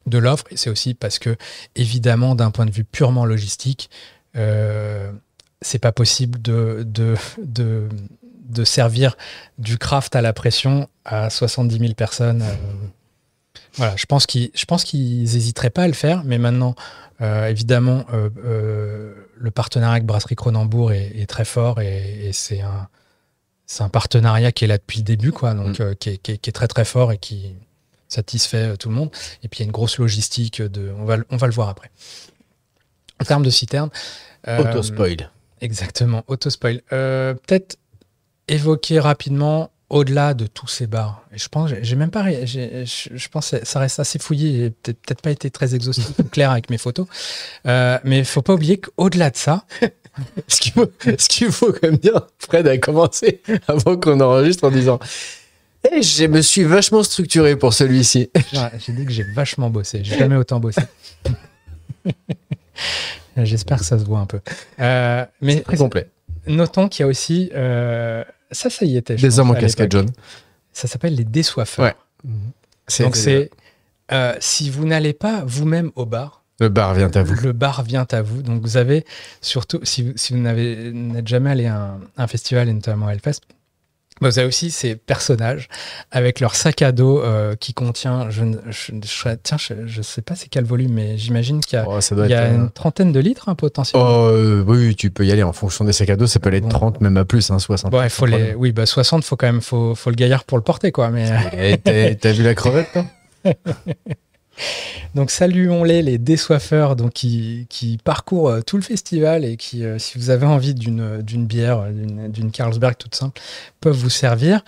de l'offre, et c'est aussi parce que évidemment d'un point de vue purement logistique, c'est pas possible de servir du craft à la pression à 70 000 personnes. Voilà, je pense qu'ils n'hésiteraient pas à le faire, mais maintenant, évidemment, le partenariat avec Brasserie Cronenbourg est très fort et c'est un partenariat qui est là depuis le début, quoi, donc qui est très très fort et qui satisfait tout le monde. Et puis il y a une grosse logistique on va le voir après. En termes de citerne. Auto-spoil. Exactement, auto-spoil. Peut-être évoquer rapidement au-delà de tous ces bars. Et je pense, je pense que ça reste assez fouillé et peut-être pas été très exhaustif ou clair avec mes photos. Mais il ne faut pas oublier qu'au-delà de ça. Ce qu'il faut quand même dire, Fred a commencé avant qu'on enregistre en disant je me suis vachement structuré pour celui-ci. Ouais, j'ai dit que j'ai vachement bossé. J'ai jamais autant bossé. J'espère que ça se voit un peu. Mais c'est très complet. Notons qu'il y a aussi... ça y était. Des hommes en casquette jaune. Ça s'appelle les désoiffeurs. Ouais. Donc si vous n'allez pas vous-même au bar, le bar vient à vous. Le bar vient à vous. Donc vous avez surtout, si vous n'êtes jamais allé à un festival, et notamment Hellfest, vous avez aussi ces personnages avec leur sac à dos qui contient, je sais pas c'est quel volume, mais j'imagine qu'il y a une trentaine de litres potentiellement. Oui, tu peux y aller en fonction des sacs à dos, ça peut aller de 30 même à plus, 60. Bon, 60, faut le gaillard pour le porter, quoi. Mais t'as vu la crevette, toi? Donc saluons-les, les désoiffeurs, donc qui parcourent tout le festival et qui, si vous avez envie d'une bière, d'une Carlsberg toute simple, peuvent vous servir.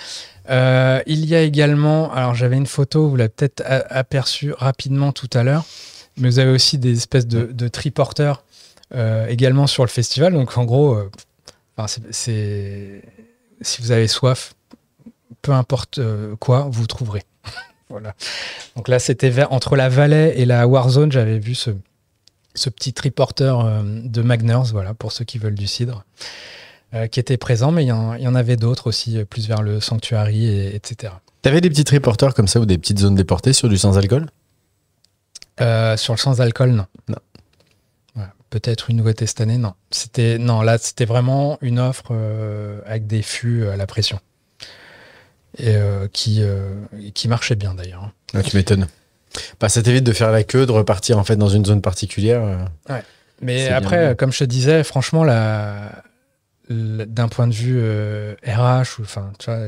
Il y a également, alors j'avais une photo, vous l'avez peut-être aperçu rapidement tout à l'heure, mais vous avez aussi des espèces de triporteurs également sur le festival. Donc en gros, si vous avez soif, peu importe quoi, vous trouverez. Voilà. Donc là, c'était entre la Valais et la Warzone. J'avais vu ce petit triporteur de Magners, voilà, pour ceux qui veulent du cidre, qui était présent, mais il y en avait d'autres aussi, plus vers le Sanctuary, etc. T'avais des petits triporteurs comme ça ou des petites zones déportées sur du sans-alcool? Sur le sans-alcool, non. Voilà. Peut-être une nouveauté cette année, non. Là, c'était vraiment une offre avec des fûts à la pression. Et qui marchait bien d'ailleurs. Ah, tu m'étonnes. Ça t'évite de faire la queue, de repartir en fait dans une zone particulière. Ouais. Mais après, comme je te disais, franchement, d'un point de vue RH,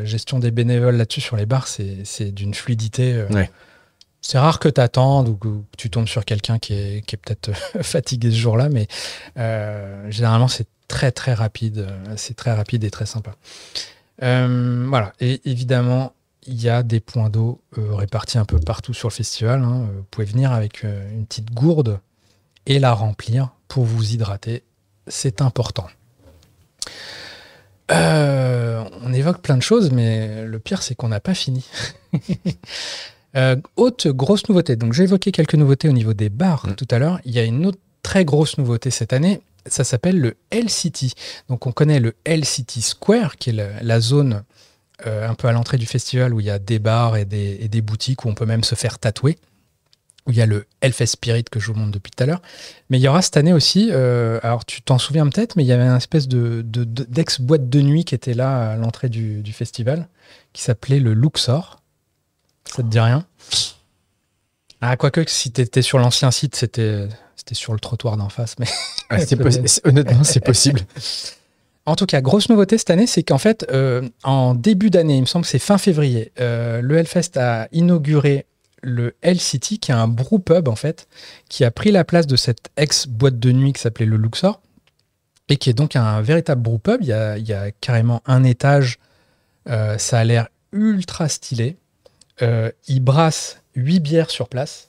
gestion des bénévoles là-dessus sur les bars, c'est d'une fluidité. Ouais. C'est rare que tu attendes ou que tu tombes sur quelqu'un qui est peut-être fatigué ce jour-là, mais généralement c'est très très rapide. C'est très rapide et très sympa. Voilà, et évidemment, il y a des points d'eau répartis un peu partout sur le festival. Hein. Vous pouvez venir avec une petite gourde et la remplir pour vous hydrater. C'est important. On évoque plein de choses, mais le pire, c'est qu'on n'a pas fini. Autre grosse nouveauté. Donc, j'ai évoqué quelques nouveautés au niveau des bars tout à l'heure. Il y a une autre très grosse nouveauté cette année. Ça s'appelle le L-City. Donc, on connaît le L-City Square, qui est la zone un peu à l'entrée du festival où il y a des bars et des boutiques où on peut même se faire tatouer, où il y a le Hellfest Spirit que je vous montre depuis tout à l'heure. Mais il y aura cette année aussi, alors tu t'en souviens peut-être, mais il y avait une espèce d'ex-boîte de nuit qui était là à l'entrée du festival, qui s'appelait le Luxor. Ça te dit rien? Ah, quoique, si tu étais sur l'ancien site, c'était sur le trottoir d'en face. Mais honnêtement, c'est possible. En tout cas, grosse nouveauté cette année, c'est qu'en fait, en début d'année, il me semble que c'est fin février, le Hellfest a inauguré le L-City, qui est un brewpub, en fait, qui a pris la place de cette ex-boîte de nuit qui s'appelait le Luxor, et qui est donc un véritable brewpub. Il y a carrément un étage, ça a l'air ultra stylé. Il brasse 8 bières sur place.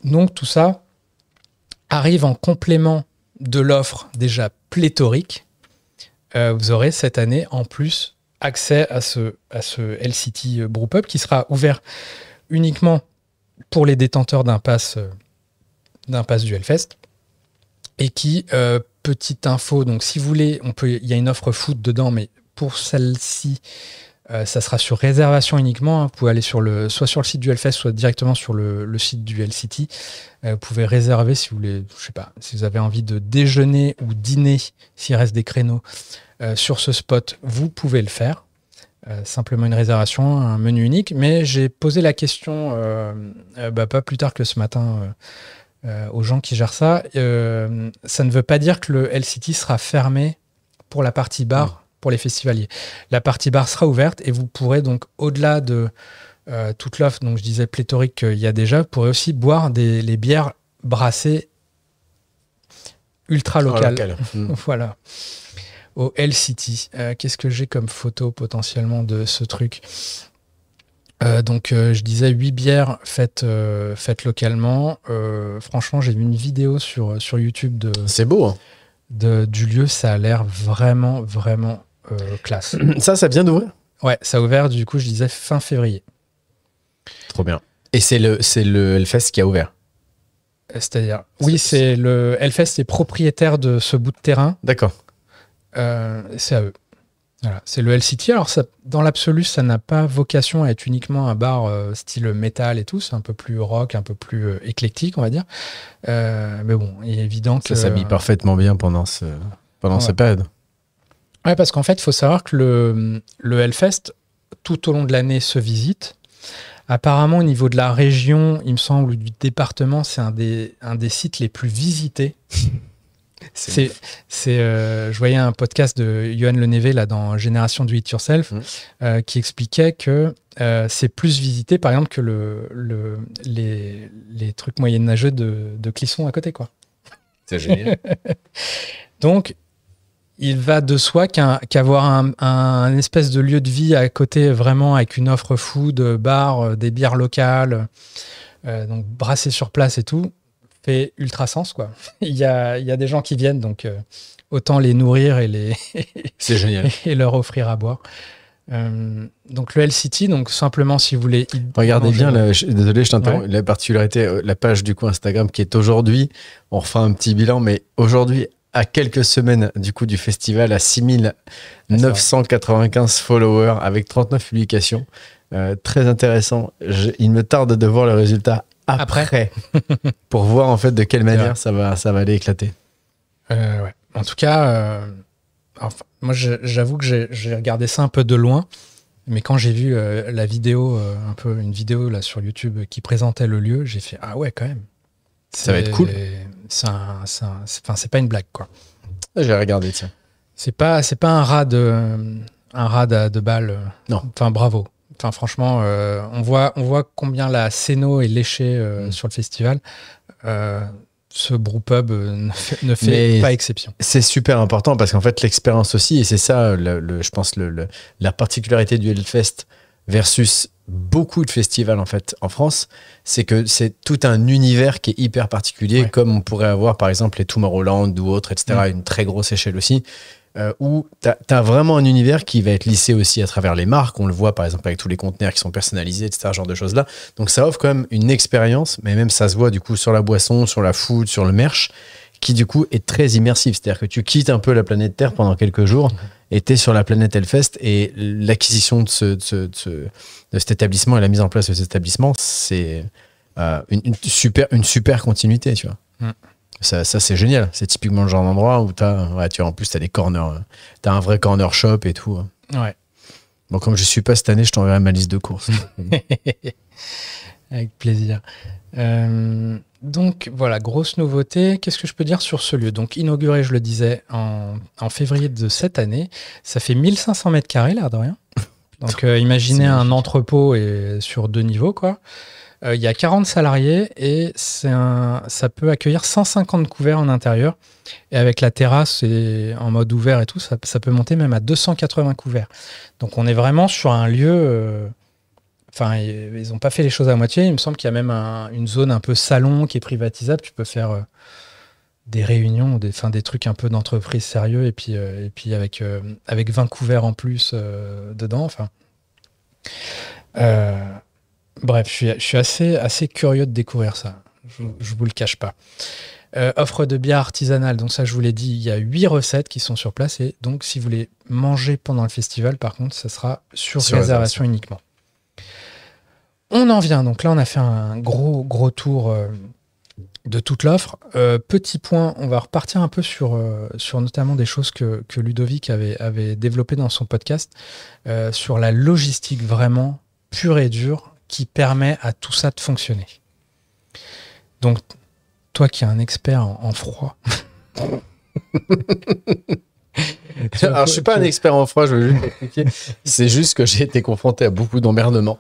Donc tout ça arrive en complément de l'offre déjà pléthorique. Vous aurez cette année en plus accès à ce L-City Brewpub qui sera ouvert uniquement pour les détenteurs d'un pass du Hellfest et qui, petite info, donc si vous voulez, il y a une offre food dedans, mais pour celle-ci, Ça sera sur réservation uniquement. Hein. Vous pouvez aller soit sur le site du Hellfest, soit directement sur le site du Hellcity. Vous pouvez réserver si vous voulez, je sais pas, si vous avez envie de déjeuner ou dîner, s'il reste des créneaux sur ce spot, vous pouvez le faire. Simplement une réservation, un menu unique. Mais j'ai posé la question, pas plus tard que ce matin, aux gens qui gèrent ça. Ça ne veut pas dire que le Hellcity sera fermé pour la partie bar. Pour les festivaliers. La partie bar sera ouverte et vous pourrez donc, au-delà de toute l'offre, donc je disais pléthorique qu'il y a déjà, vous pourrez aussi boire les bières brassées ultra locales. Voilà. Au Hellcity. Qu'est-ce que j'ai comme photo potentiellement de ce truc ? Je disais 8 bières faites localement. Franchement, j'ai vu une vidéo sur YouTube de... C'est beau, hein. Du lieu, ça a l'air vraiment, vraiment classe. Ça vient d'ouvrir ? Ouais, ça a ouvert, du coup, je disais fin février. Trop bien. Et c'est le Hellfest qui a ouvert ? C'est-à-dire, oui, c'est le Hellfest est propriétaire de ce bout de terrain. D'accord. C'est à eux. Voilà, c'est le Hellcity. Alors, dans l'absolu, ça n'a pas vocation à être uniquement un bar style métal et tout. C'est un peu plus rock, un peu plus éclectique, on va dire. Mais bon, il est évident que... Ça s'habille parfaitement bien pendant cette période. Ouais, parce qu'en fait, il faut savoir que le Hellfest, tout au long de l'année, se visite. Apparemment, au niveau de la région, il me semble, ou du département, c'est un des sites les plus visités. Je voyais un podcast de Yoann Lenévé là, dans Génération Do It Yourself qui expliquait que c'est plus visité, par exemple, que les trucs moyenâgeux de Clisson à côté, quoi. C'est génial. Donc, il va de soi qu'avoir un espèce de lieu de vie à côté, vraiment avec une offre food, bar, des bières locales, donc brassées sur place et tout, fait ultra sens, quoi. Il y a des gens qui viennent, donc autant les nourrir et c'est génial. Et leur offrir à boire. Donc le Hellcity, donc simplement si vous voulez... Regardez bien, désolé je t'interromps, la particularité, la page du coup Instagram qui est aujourd'hui, on refera un petit bilan, mais aujourd'hui, à quelques semaines du coup du festival, à 6995 followers avec 39 publications. Très intéressant. Il me tarde de voir le résultat après pour voir en fait de quelle manière ça va aller éclater. Ouais. En tout cas, moi j'avoue que j'ai regardé ça un peu de loin, mais quand j'ai vu la vidéo, une vidéo là sur YouTube qui présentait le lieu, j'ai fait ah ouais quand même. Ça va être cool. C'est pas une blague, quoi. J'ai regardé, tiens. C'est pas un rat de balle. Non. Enfin, bravo. Enfin, franchement, on voit combien la Céno est léchée sur le festival. Ce brewpub ne fait pas exception. C'est super important parce qu'en fait, l'expérience aussi, et c'est ça, je pense, la particularité du Hellfest versus beaucoup de festivals en fait en France, c'est que c'est tout un univers qui est hyper particulier, comme on pourrait avoir par exemple les Tomorrowland ou autres, etc., à une très grosse échelle aussi, où t'as vraiment un univers qui va être lissé aussi à travers les marques. On le voit par exemple avec tous les conteneurs qui sont personnalisés, etc., ce genre de choses là. Donc ça offre quand même une expérience, mais même ça se voit du coup sur la boisson, sur la food, sur le merch, qui du coup est très immersif. C'est-à-dire que tu quittes un peu la planète Terre pendant quelques jours et t'es sur la planète Hellfest, et l'acquisition de cet établissement et la mise en place de cet établissement, c'est une super continuité, tu vois. Ça c'est génial. C'est typiquement le genre d'endroit où tu vois, en plus t'as des corners, t'as un vrai corner shop et tout. Ouais. Bon, comme je suis pas cette année, je t'enverrai ma liste de courses. Avec plaisir. Donc voilà, grosse nouveauté. Qu'est-ce que je peux dire sur ce lieu ? Donc inauguré, je le disais, en février de cette année. Ça fait 1500 mètres carrés, l'air de rien. Donc imaginez un entrepôt sur 2 niveaux, quoi. Il y a 40 salariés et ça peut accueillir 150 couverts en intérieur. Et avec la terrasse et en mode ouvert et tout, ça peut monter même à 280 couverts. Donc on est vraiment sur un lieu... Enfin, ils n'ont pas fait les choses à moitié. Il me semble qu'il y a même une zone un peu salon qui est privatisable. Tu peux faire des réunions, des trucs un peu d'entreprise sérieux, et puis avec 20 couverts en plus dedans. Enfin, bref, je suis assez curieux de découvrir ça. Je vous le cache pas. Offre de bière artisanale, donc ça je vous l'ai dit, il y a 8 recettes qui sont sur place et donc si vous voulez manger pendant le festival, par contre, ça sera sur réservation uniquement. On en vient, donc là on a fait un gros tour de toute l'offre. Petit point, on va repartir un peu sur notamment des choses que Ludovic avait développées dans son podcast, sur la logistique vraiment pure et dure qui permet à tout ça de fonctionner. Donc, toi qui es un expert en froid. Alors, je suis pas un expert en froid, je veux juste expliquer. C'est juste que j'ai été confronté à beaucoup d'emmerdements.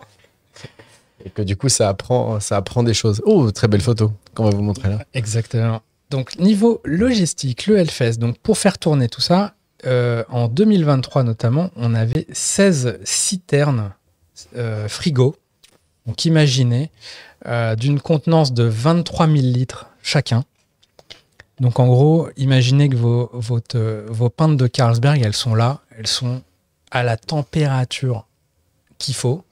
Et que du coup, ça apprend des choses. Oh, très belle photo qu'on va vous montrer là. Exactement. Donc, niveau logistique, le Hellfest, donc pour faire tourner tout ça, en 2023 notamment, on avait 16 citernes frigo. Donc, imaginez, d'une contenance de 23 000 litres chacun. Donc, en gros, imaginez que vos pintes de Carlsberg, elles sont là, elles sont à la température qu'il faut,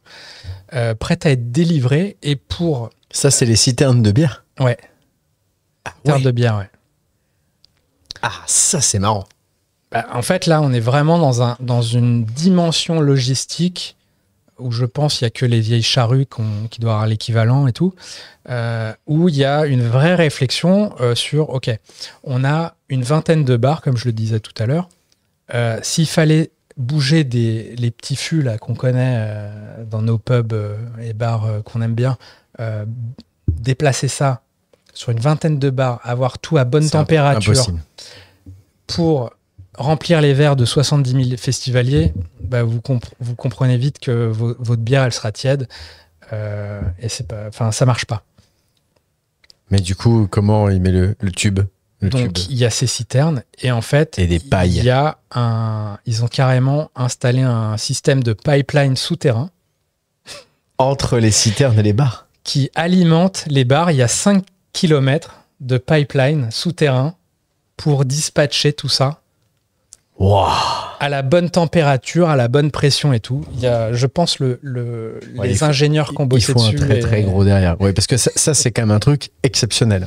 prêtes à être délivrées. Et pour... Ça, c'est les citernes de bière? Ouais. Citernes de bière, ouais. Ah, ça, c'est marrant. Bah, en fait, là, on est vraiment dans une dimension logistique où je pense qu'il n'y a que les vieilles charrues qui doivent avoir l'équivalent et tout, où il y a une vraie réflexion sur, OK, on a une vingtaine de bars, comme je le disais tout à l'heure. S'il fallait bouger les petits fûts là, qu'on connaît dans nos pubs et bars qu'on aime bien, déplacer ça sur une vingtaine de bars, avoir tout à bonne température pour remplir les verres de 70 000 festivaliers, bah vous comprenez vite que votre bière, elle sera tiède et ça marche pas. Mais du coup, comment il met le tube? Donc, il y a ces citernes et en fait, et des pailles. Ils ont carrément installé un système de pipeline souterrain entre les citernes et les bars qui alimente les bars. Il y a 5 km de pipeline souterrain pour dispatcher tout ça. Wow. À la bonne température, à la bonne pression et tout. Il y a, je pense, les ingénieurs qui ont bossé dessus. Il faut un très gros derrière. Oui, parce que ça, c'est quand même un truc exceptionnel.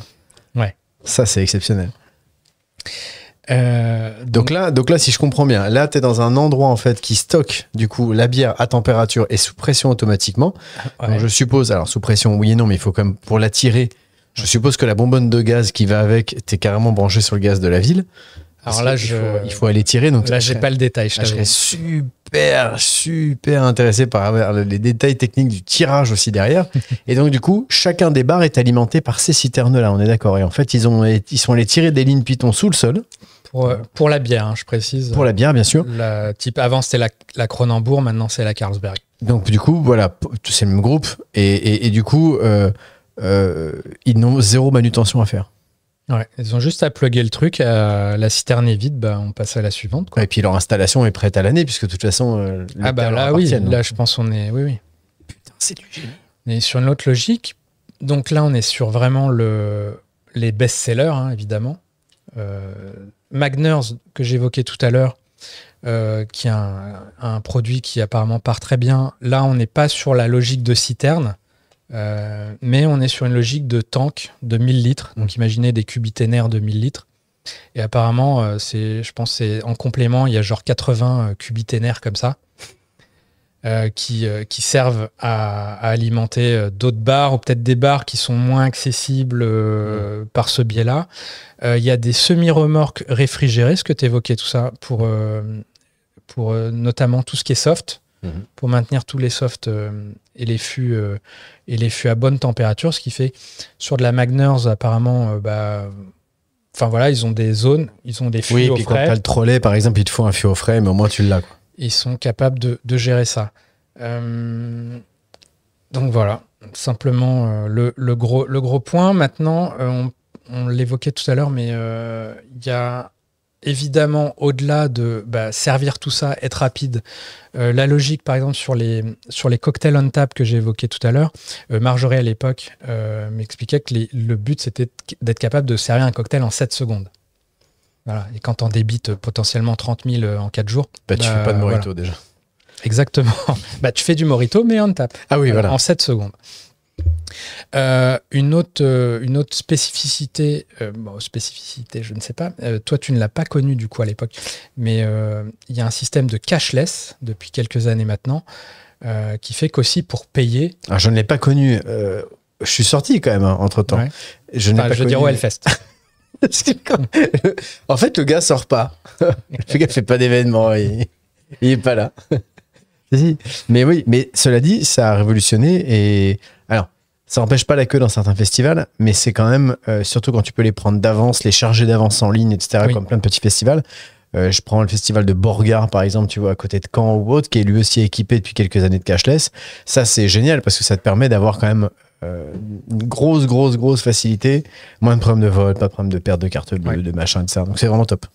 Ouais. Ça, c'est exceptionnel. Donc là, si je comprends bien, là, tu es dans un endroit en fait qui stocke du coup la bière à température et sous pression automatiquement. Ouais. Donc, je suppose, alors sous pression, oui et non, mais il faut quand même, pour la tirer, je suppose que la bonbonne de gaz qui va avec, tu es carrément branché sur le gaz de la ville. Alors là, il faut aller tirer. Donc là, j'ai pas le détail. Je serais super intéressé par les détails techniques du tirage aussi derrière. Et donc, du coup, chacun des bars est alimenté par ces citernes-là, on est d'accord. Et en fait, ils sont allés tirer des lignes Python sous le sol. Pour la bière, hein, je précise. Pour la bière, bien sûr. Avant, c'était la Kronenbourg, maintenant, c'est la Carlsberg. Donc, du coup, voilà, c'est le même groupe. Et du coup, ils n'ont zéro manutention à faire. Ouais, ils ont juste à plugger le truc, la citerne est vide, bah, on passe à la suivante, quoi. Et puis leur installation est prête à l'année, puisque de toute façon, là oui, là je pense on est, oui. Putain, c'est du génie. Et sur une autre logique, donc là on est sur vraiment les best-sellers, hein, évidemment. Magners, que j'évoquais tout à l'heure, qui est un produit qui apparemment part très bien. Là on n'est pas sur la logique de citerne. Mais on est sur une logique de tank de 1000 litres. Donc imaginez des cubiténaires de 1000 litres. Et apparemment, je pense que c'est en complément, il y a genre 80 cubiténaires comme ça qui servent à alimenter d'autres bars ou peut-être des bars qui sont moins accessibles par ce biais-là. Il y a des semi-remorques réfrigérées, ce que tu évoquais tout ça, pour notamment tout ce qui est soft. Pour maintenir tous les softs et les fûts à bonne température, ce qui fait sur de la Magners apparemment ils ont des zones, ils ont des fûts au frais. Quand tu as le trolley par exemple, il te faut un fût au frais, mais au moins tu l'as, quoi. Ils sont capables de gérer ça. Donc voilà, simplement le gros point. Maintenant, on l'évoquait tout à l'heure, mais il y a évidemment, au-delà de servir tout ça, être rapide, la logique, par exemple, sur les cocktails on tap que j'ai évoqués tout à l'heure, Marjorie, à l'époque, m'expliquait que le but, c'était d'être capable de servir un cocktail en 7 secondes. Voilà. Et quand on débite potentiellement 30 000 en 4 jours... tu fais pas de mojito, déjà. Exactement. Tu fais du mojito, mais on tap. Ah oui, voilà. En 7 secondes. Une autre spécificité, spécificité, je ne sais pas. Toi, tu ne l'as pas connu du coup à l'époque, mais il y a un système de cashless depuis quelques années maintenant qui fait qu'aussi pour payer. Alors, je ne l'ai pas connu. Je suis sorti quand même entre-temps. Ouais. Je veux dire au Hellfest. En fait, le gars sort pas. Le gars fait pas d'événement. Il est pas là. Mais oui, mais cela dit, ça a révolutionné. Et alors, ça n'empêche pas la queue dans certains festivals, mais c'est quand même, surtout quand tu peux les prendre d'avance, les charger d'avance en ligne, etc., comme plein de petits festivals. Je prends le festival de Borgard, par exemple, tu vois, à côté de Caen ou autre, qui est lui aussi équipé depuis quelques années de cashless. Ça, c'est génial parce que ça te permet d'avoir quand même une grosse facilité. Moins de problèmes de vol, pas de problèmes de perte de carte bleue, de machin, etc. Donc, c'est vraiment top.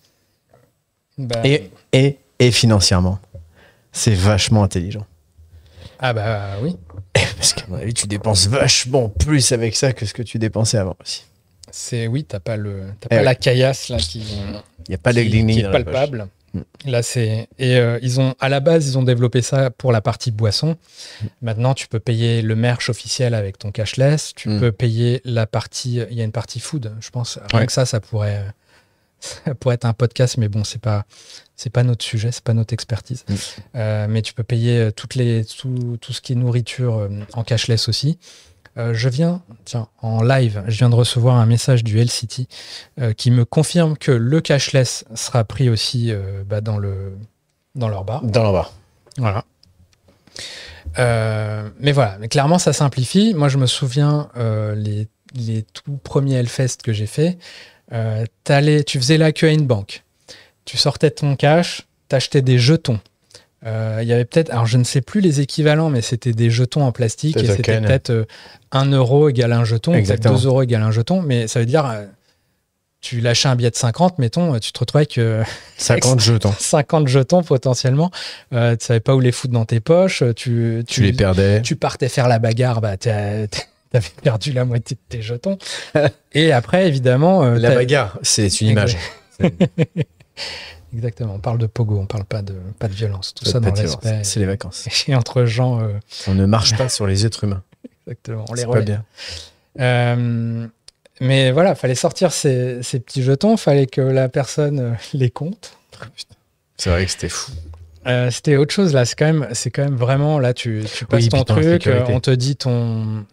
Et financièrement, c'est vachement intelligent. Ah bah oui. Parce qu'à mon avis, tu dépenses vachement plus avec ça que ce que tu dépensais avant aussi. T'as pas la caillasse là qui est palpable. Là à la base ils ont développé ça pour la partie boisson. Maintenant tu peux payer le merch officiel avec ton cashless. Tu peux payer la partie. Il y a une partie food, je pense. Rien que ça pourrait être un podcast, mais bon c'est pas notre sujet, c'est pas notre expertise. Mais tu peux payer tout ce qui est nourriture en cashless aussi. En live, je viens de recevoir un message du LCT qui me confirme que le cashless sera pris aussi dans leur bar. Dans leur bar. Voilà. Mais clairement, ça simplifie. Moi, je me souviens, les tout premiers Hellfest que j'ai fait, tu faisais la queue à une banque. Tu sortais de ton cash, t'achetais des jetons. Il y avait peut-être, alors je ne sais plus les équivalents, mais c'était des jetons en plastique et c'était peut-être 1 euro égale un jeton, peut-être 2 euros égale un jeton, mais ça veut dire tu lâchais un billet de 50, mettons, tu te retrouvais avec 50 jetons. 50 jetons potentiellement, tu savais pas où les foutre dans tes poches, tu les perdais. Tu partais faire la bagarre, t'avais perdu la moitié de tes jetons. Et après, évidemment... la bagarre, c'est une image. Exactement, on parle de pogo, on parle pas de violence. Tout ça dans le respect. C'est les vacances. Et entre gens... On ne marche pas sur les êtres humains. Exactement, on les relaie. Pas bien. Mais voilà, fallait sortir ces petits jetons, fallait que la personne les compte. C'est vrai que c'était fou. C'était autre chose là, c'est quand même vraiment là, tu passes ton truc, on te dit ton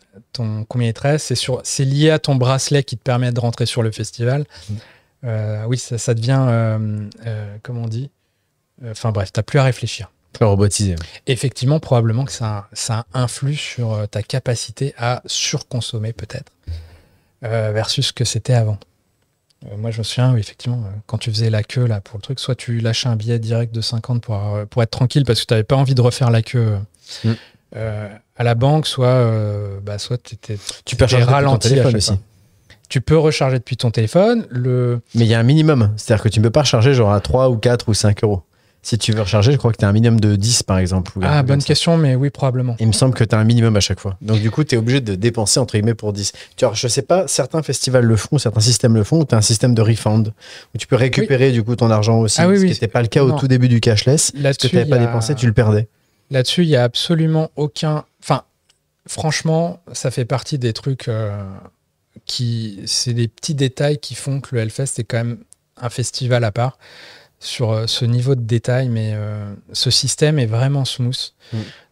combien il te reste, c'est lié à ton bracelet qui te permet de rentrer sur le festival. Oui, ça devient, comment on dit, enfin bref, t'as plus à réfléchir. Plus robotisé. Effectivement, probablement que ça influe sur ta capacité à surconsommer peut-être, versus ce que c'était avant. Moi, je me souviens, oui, effectivement, quand tu faisais la queue là, pour le truc, soit tu lâchais un billet direct de 50 pour être tranquille parce que tu n'avais pas envie de refaire la queue à la banque, soit tu peux recharger ton téléphone aussi. Tu peux recharger depuis ton téléphone. Mais il y a un minimum. C'est-à-dire que tu ne peux pas recharger genre à 3 ou 4 ou 5 euros. Si tu veux recharger, je crois que tu as un minimum de 10 par exemple. Bonne question, mais oui, probablement. Il me semble que tu as un minimum à chaque fois. Donc du coup, tu es obligé de dépenser entre guillemets pour 10. Je sais pas, certains festivals le font, certains systèmes le font, ou tu as un système de refund où tu peux récupérer du coup ton argent aussi. Ce qui n'était pas le cas au tout début du cashless. Ce que tu n'avais pas dépensé, tu le perdais. Là-dessus, il n'y a absolument aucun... Enfin, franchement, ça fait partie des trucs... c'est des petits détails qui font que le Hellfest est quand même un festival à part sur ce niveau de détail, mais ce système est vraiment smooth.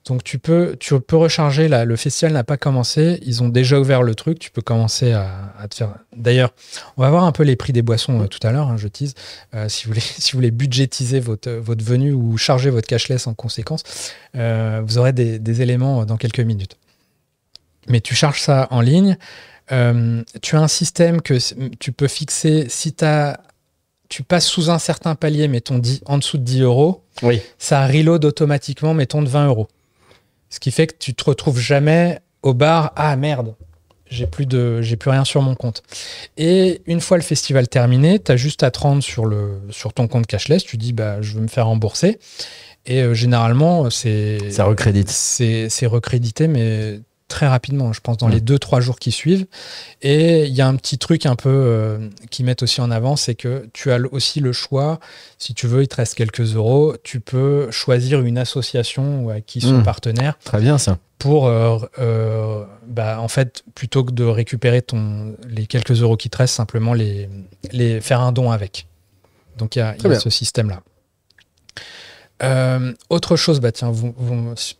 Donc tu peux recharger, là, le festival n'a pas commencé, ils ont déjà ouvert le truc, tu peux commencer à te faire... D'ailleurs, on va voir un peu les prix des boissons tout à l'heure, je tease, si vous voulez budgétiser votre venue ou charger votre cashless en conséquence, vous aurez des éléments dans quelques minutes. Mais tu charges ça en ligne. Tu as un système que tu peux fixer si tu passes sous un certain palier, mettons en dessous de 10 euros, ça reload automatiquement, mettons de 20 euros. Ce qui fait que tu te retrouves jamais au bar, ah merde, j'ai plus rien sur mon compte. Et une fois le festival terminé, tu as juste à te rendre sur ton compte cashless, tu dis je veux me faire rembourser. Et généralement, ça recrédite. C'est recrédité, mais très rapidement, je pense, dans les 2-3 jours qui suivent. Et il y a un petit truc un peu qu'ils mettent aussi en avant, c'est que tu as aussi le choix, si tu veux, il te reste quelques euros, tu peux choisir une association à qui sont partenaires. Très bien ça. Pour, en fait, plutôt que de récupérer les quelques euros qui te restent, simplement les faire un don avec. Donc il y a ce système-là. Autre chose, tiens,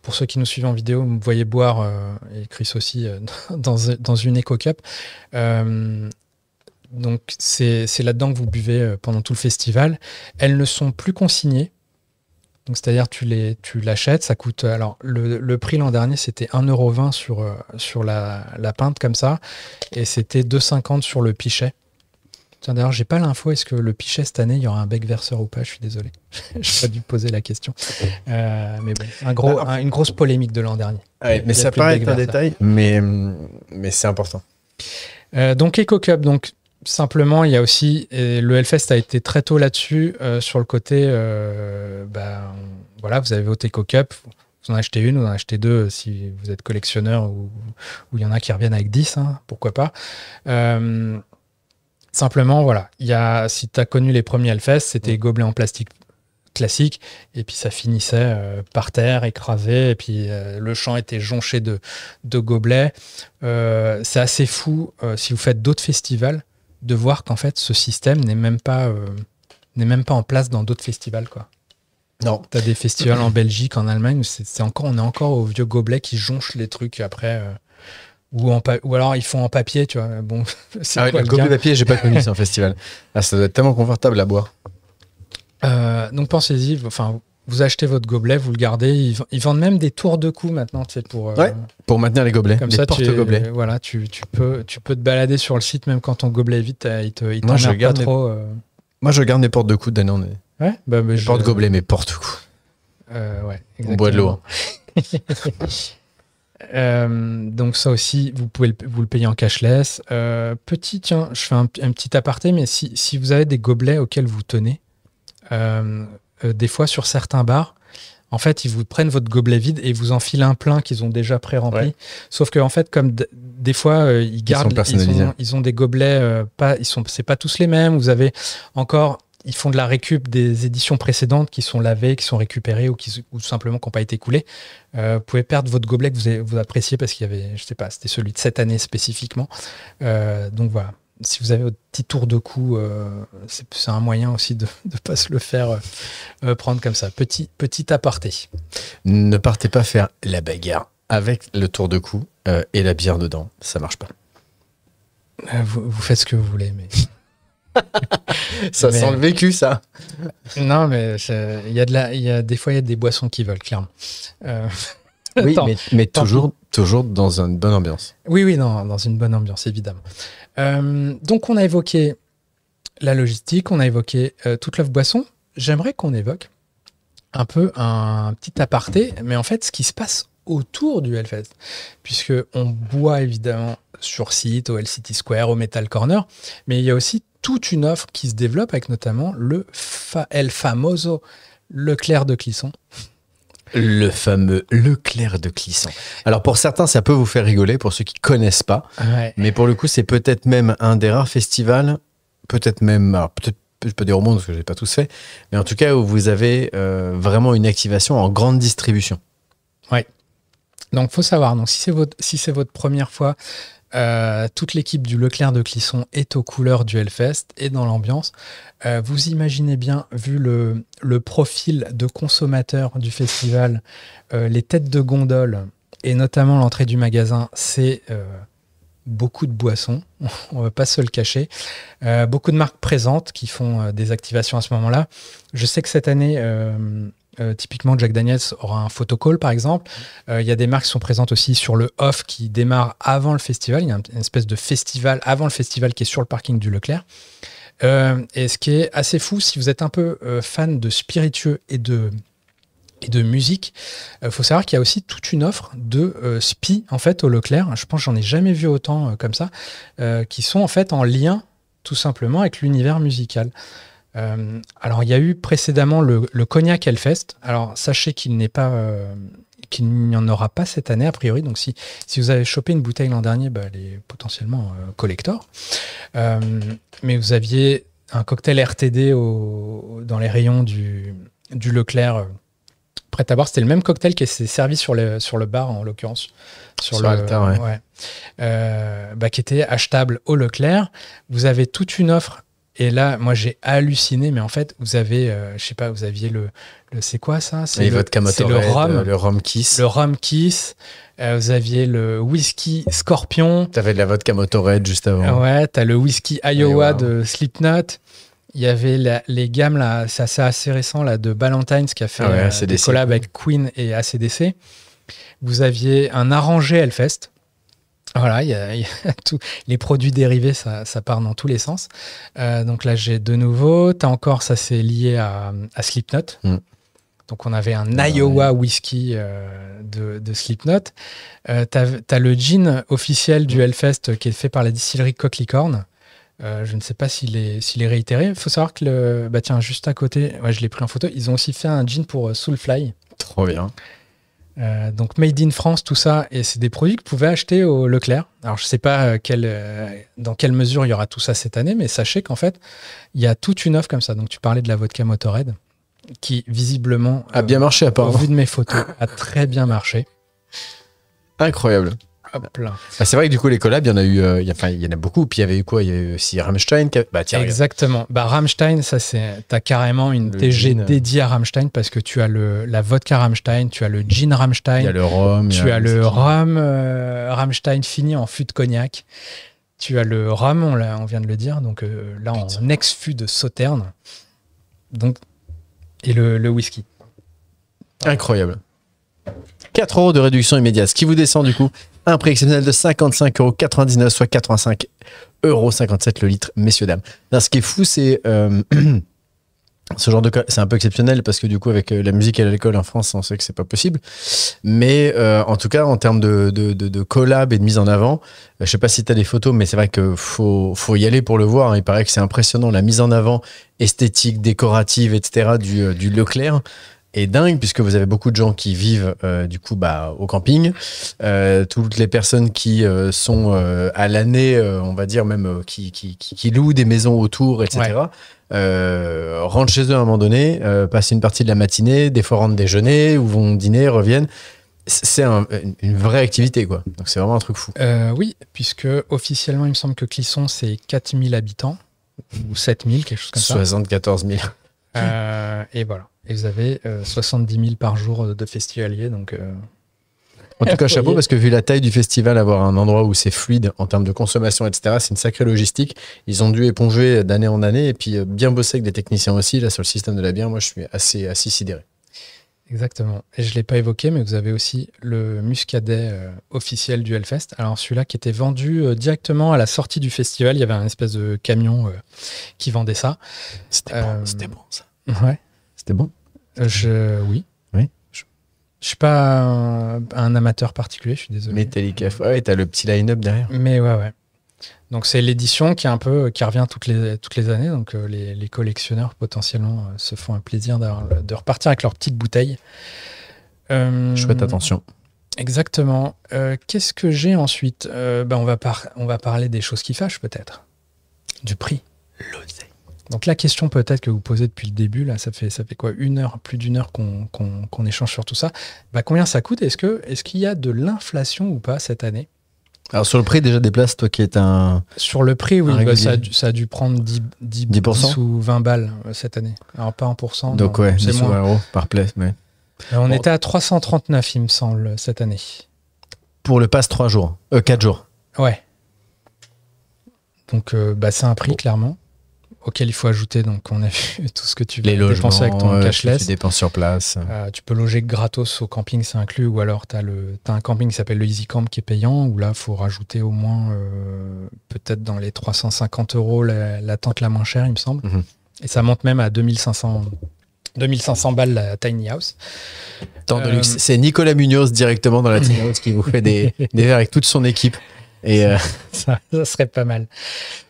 pour ceux qui nous suivent en vidéo, vous me voyez boire, et Chris aussi, dans une Eco Cup. Donc c'est là-dedans que vous buvez pendant tout le festival. Elles ne sont plus consignées. Donc c'est-à-dire tu l'achètes, ça coûte... Alors le prix l'an dernier, c'était 1,20 € sur la pinte comme ça, et c'était 2,50 € sur le pichet. D'ailleurs, j'ai pas l'info. Est-ce que le pichet cette année, il y aura un bec verseur ou pas? Je suis désolé. Je pas dû poser la question. Mais bon, une grosse polémique de l'an dernier. Ouais, mais ça paraît être un détail, mais c'est important. Donc Eco Cup, donc simplement, il y a aussi le Hellfest a été très tôt là-dessus sur le côté. Voilà, vous avez votre Eco Cup. Vous en achetez une, vous en achetez deux si vous êtes collectionneur ou il y en a qui reviennent avec 10, hein, pourquoi pas. Simplement, voilà, si tu as connu les premiers Hellfest, c'était gobelets en plastique classique, et puis ça finissait par terre, écrasé, et puis le champ était jonché de gobelets. C'est assez fou, si vous faites d'autres festivals, de voir qu'en fait, ce système n'est même pas en place dans d'autres festivals, quoi. Non. Tu as des festivals en Belgique, en Allemagne, où on est encore au vieux gobelet qui jonche les trucs après... Ou alors ils font en papier, tu vois. Bon, le gobelet papier, j'ai pas connu, c'est un festival. Ah, ça doit être tellement confortable à boire. Donc pensez-y, vous achetez votre gobelet, vous le gardez. Ils vendent même des tours de cou maintenant, tu sais, pour maintenir les gobelets, comme les ça, porte-gobelets. Voilà, tu peux te balader sur le site, même quand ton gobelet est vide, il t'emmerde pas trop. Moi, je garde mes portes de cou d'année en année. Ouais, porte-gobelets, mais porte-cou. Ouais, exactement. On boit de l'eau. Donc ça aussi, vous le payez en cashless. Tiens, je fais un petit aparté, mais si vous avez des gobelets auxquels vous tenez, des fois sur certains bars, en fait, ils vous prennent votre gobelet vide et vous enfilent un plein qu'ils ont déjà pré-rempli. Ouais. Sauf que en fait, comme des fois, ils ont des gobelets, c'est pas tous les mêmes. Vous avez encore... Ils font de la récup des éditions précédentes qui sont lavées, qui sont récupérées ou simplement qui n'ont pas été coulées. Vous pouvez perdre votre gobelet que vous appréciez parce qu'il y avait, je sais pas, c'était celui de cette année spécifiquement. Donc voilà, si vous avez votre petit tour de cou, c'est un moyen aussi de ne pas se le faire prendre comme ça. Petit aparté. Ne partez pas faire la bagarre avec le tour de cou et la bière dedans. Ça marche pas. Vous faites ce que vous voulez, mais... Ça sent le vécu, ça. Non, mais des fois, il y a des boissons qui veulent, clairement. Oui, mais toujours dans une bonne ambiance. Oui, dans une bonne ambiance, évidemment. Donc, on a évoqué la logistique, on a évoqué toute l'offre boisson. J'aimerais qu'on évoque un peu un petit aparté, mais en fait, ce qui se passe autour du Hellfest, puisque on boit évidemment sur site, au LCT Square, au Metal Corner, mais il y a aussi toute une offre qui se développe avec notamment le El Famoso Leclerc de Clisson. Le fameux Leclerc de Clisson. Alors pour certains, ça peut vous faire rigoler, pour ceux qui ne connaissent pas, mais pour le coup, c'est peut-être même un des rares festivals, peut-être je peux dire au monde parce que je n'ai pas tous fait, mais en tout cas où vous avez vraiment une activation en grande distribution. Oui. Donc, il faut savoir, si c'est votre première fois, toute l'équipe du Leclerc de Clisson est aux couleurs du Hellfest et dans l'ambiance. Vous imaginez bien, vu le profil de consommateurs du festival, les têtes de gondole et notamment l'entrée du magasin, c'est beaucoup de boissons, on ne va pas se le cacher. Beaucoup de marques présentes qui font des activations à ce moment-là. Je sais que cette année... typiquement, Jack Daniels aura un photocall, par exemple. Il y a des marques qui sont présentes aussi sur le off qui démarre avant le festival. Il y a une espèce de festival avant le festival qui est sur le parking du Leclerc. Et ce qui est assez fou, si vous êtes un peu fan de spiritueux et de musique, faut savoir qu'il y a aussi toute une offre de spi en fait au Leclerc. Je pense que j'en ai jamais vu autant comme ça, qui sont en fait en lien tout simplement avec l'univers musical. Alors, il y a eu précédemment le Cognac Hellfest. Alors, sachez qu'il n'est pas qu'il n'y en aura pas cette année, a priori. Donc, si vous avez chopé une bouteille l'an dernier, elle est potentiellement collector. Mais vous aviez un cocktail RTD dans les rayons du Leclerc prêt à boire. C'était le même cocktail qui s'est servi sur le bar, en l'occurrence. Sur Alter, qui était achetable au Leclerc. Vous avez toute une offre. Et là, moi, j'ai halluciné. Mais en fait, vous avez, vous aviez c'est quoi ça? C'est le rhum. Le rhum Kiss. Le rhum Kiss. Vous aviez le whisky Scorpion. T'avais de la vodka Motorhead juste avant. Ouais, t'as le whisky Iowa de Slipknot. Il y avait les gammes, là, c'est assez récent, là, de Ballantines qui a fait des collabs avec Queen et AC/DC. Vous aviez un arrangé Hellfest. Voilà, il y a tout. Les produits dérivés, ça part dans tous les sens. Donc là, j'ai de nouveau. T'as encore, ça c'est lié à Slipknot. Donc on avait un Iowa whisky de Slipknot. T'as le gin officiel du Hellfest qui est fait par la distillerie Cocklicorn. Je ne sais pas s'il est réitéré. Il faut savoir que juste à côté, je l'ai pris en photo, ils ont aussi fait un gin pour Soulfly. Trop bien. Donc Made in France, tout ça, et c'est des produits que vous pouvez acheter au Leclerc. Alors je ne sais pas dans quelle mesure il y aura tout ça cette année, mais sachez qu'en fait, il y a toute une offre comme ça. Donc tu parlais de la vodka Motorhead, qui visiblement a bien marché apparemment. Au vu de mes photos, a très bien marché. Incroyable. Hop là. C'est vrai que du coup les collabs, il y en a eu, il y en a beaucoup. Puis il y avait eu quoi? Il y a eu aussi Rammstein. Exactement. Rammstein, ça t'as carrément une TG dédiée à Rammstein parce que tu as la vodka Rammstein, tu as le gin Rammstein, il y a le rhum, tu as le rhum Rammstein fini en fût de cognac. Tu as le rhum, on vient de le dire, donc là en ex-fût de Sauterne. Donc et le whisky. Incroyable. 4 € de réduction immédiate, ce qui vous descend du coup un prix exceptionnel de 55,99 €, soit 85,57 € le litre, messieurs, dames. Alors, ce qui est fou, c'est ce genre de cas, c'est un peu exceptionnel parce que du coup, avec la musique et l'alcool en France, on sait que c'est pas possible. Mais en tout cas, en termes de collab et de mise en avant, je sais pas si tu as des photos, mais c'est vrai qu'il faut y aller pour le voir. Hein. Il paraît que c'est impressionnant, la mise en avant esthétique, décorative, etc. du Leclerc. Est dingue puisque vous avez beaucoup de gens qui vivent au camping, toutes les personnes qui sont à l'année, on va dire même qui louent des maisons autour, etc. Rentrent chez eux à un moment donné, passent une partie de la matinée, des fois rentrent déjeuner ou vont dîner, reviennent. C'est une vraie activité, quoi. Donc c'est vraiment un truc fou. Oui, puisque officiellement il me semble que Clisson c'est 4000 habitants ou 7000, quelque chose comme ça. 74 000. Et voilà. Et vous avez 70 000 par jour de festivaliers. Donc, en tout cas, chapeau, parce que vu la taille du festival, avoir un endroit où c'est fluide en termes de consommation, etc., c'est une sacrée logistique. Ils ont dû éponger d'année en année et puis bien bosser avec des techniciens aussi. Là, sur le système de la bière, moi, je suis assez sidéré. Exactement. Et je ne l'ai pas évoqué, mais vous avez aussi le muscadet officiel du Hellfest. Alors, celui-là qui était vendu directement à la sortie du festival. Il y avait un espèce de camion qui vendait ça. C'était bon, ça. Ouais. C'était bon. Oui. Je suis pas un amateur particulier, je suis désolé. Metallica, ouais, t'as le petit line-up derrière. Mais ouais. Donc c'est l'édition qui revient toutes les années. Donc les collectionneurs potentiellement se font un plaisir de repartir avec leur petite bouteille. Chouette attention. Exactement. Qu'est-ce que j'ai ensuite? On va parler des choses qui fâchent peut-être. Du prix. L'oseille. Donc la question peut-être que vous posez depuis le début, là, ça fait quoi, plus d'une heure qu'on échange sur tout ça. Combien ça coûte? Est-ce qu'il y a de l'inflation ou pas cette année? Alors sur le prix déjà des places, toi qui es un... Sur le prix, oui, ça a dû prendre 10 ou 20 balles cette année. Alors pas 1%. Donc non, ouais, 10 ou 20 € par place. Mais... on était à 339, il me semble, cette année. Pour le pass 4 jours. Ouais. Donc c'est un prix, clairement. Auquel il faut ajouter, donc on a vu tout ce que tu veux dépenser avec ton cashless. Tu dépenses sur place. Tu peux loger gratos au camping, c'est inclus, ou alors tu as un camping qui s'appelle le Easy Camp qui est payant, où là il faut rajouter au moins peut-être dans les 350 € la tente la moins chère, il me semble. Et ça monte même à 2500 balles la tiny house. Tant de luxe. C'est Nicolas Munoz directement dans la tiny house qui vous fait des verres avec toute son équipe. Et ça serait pas mal.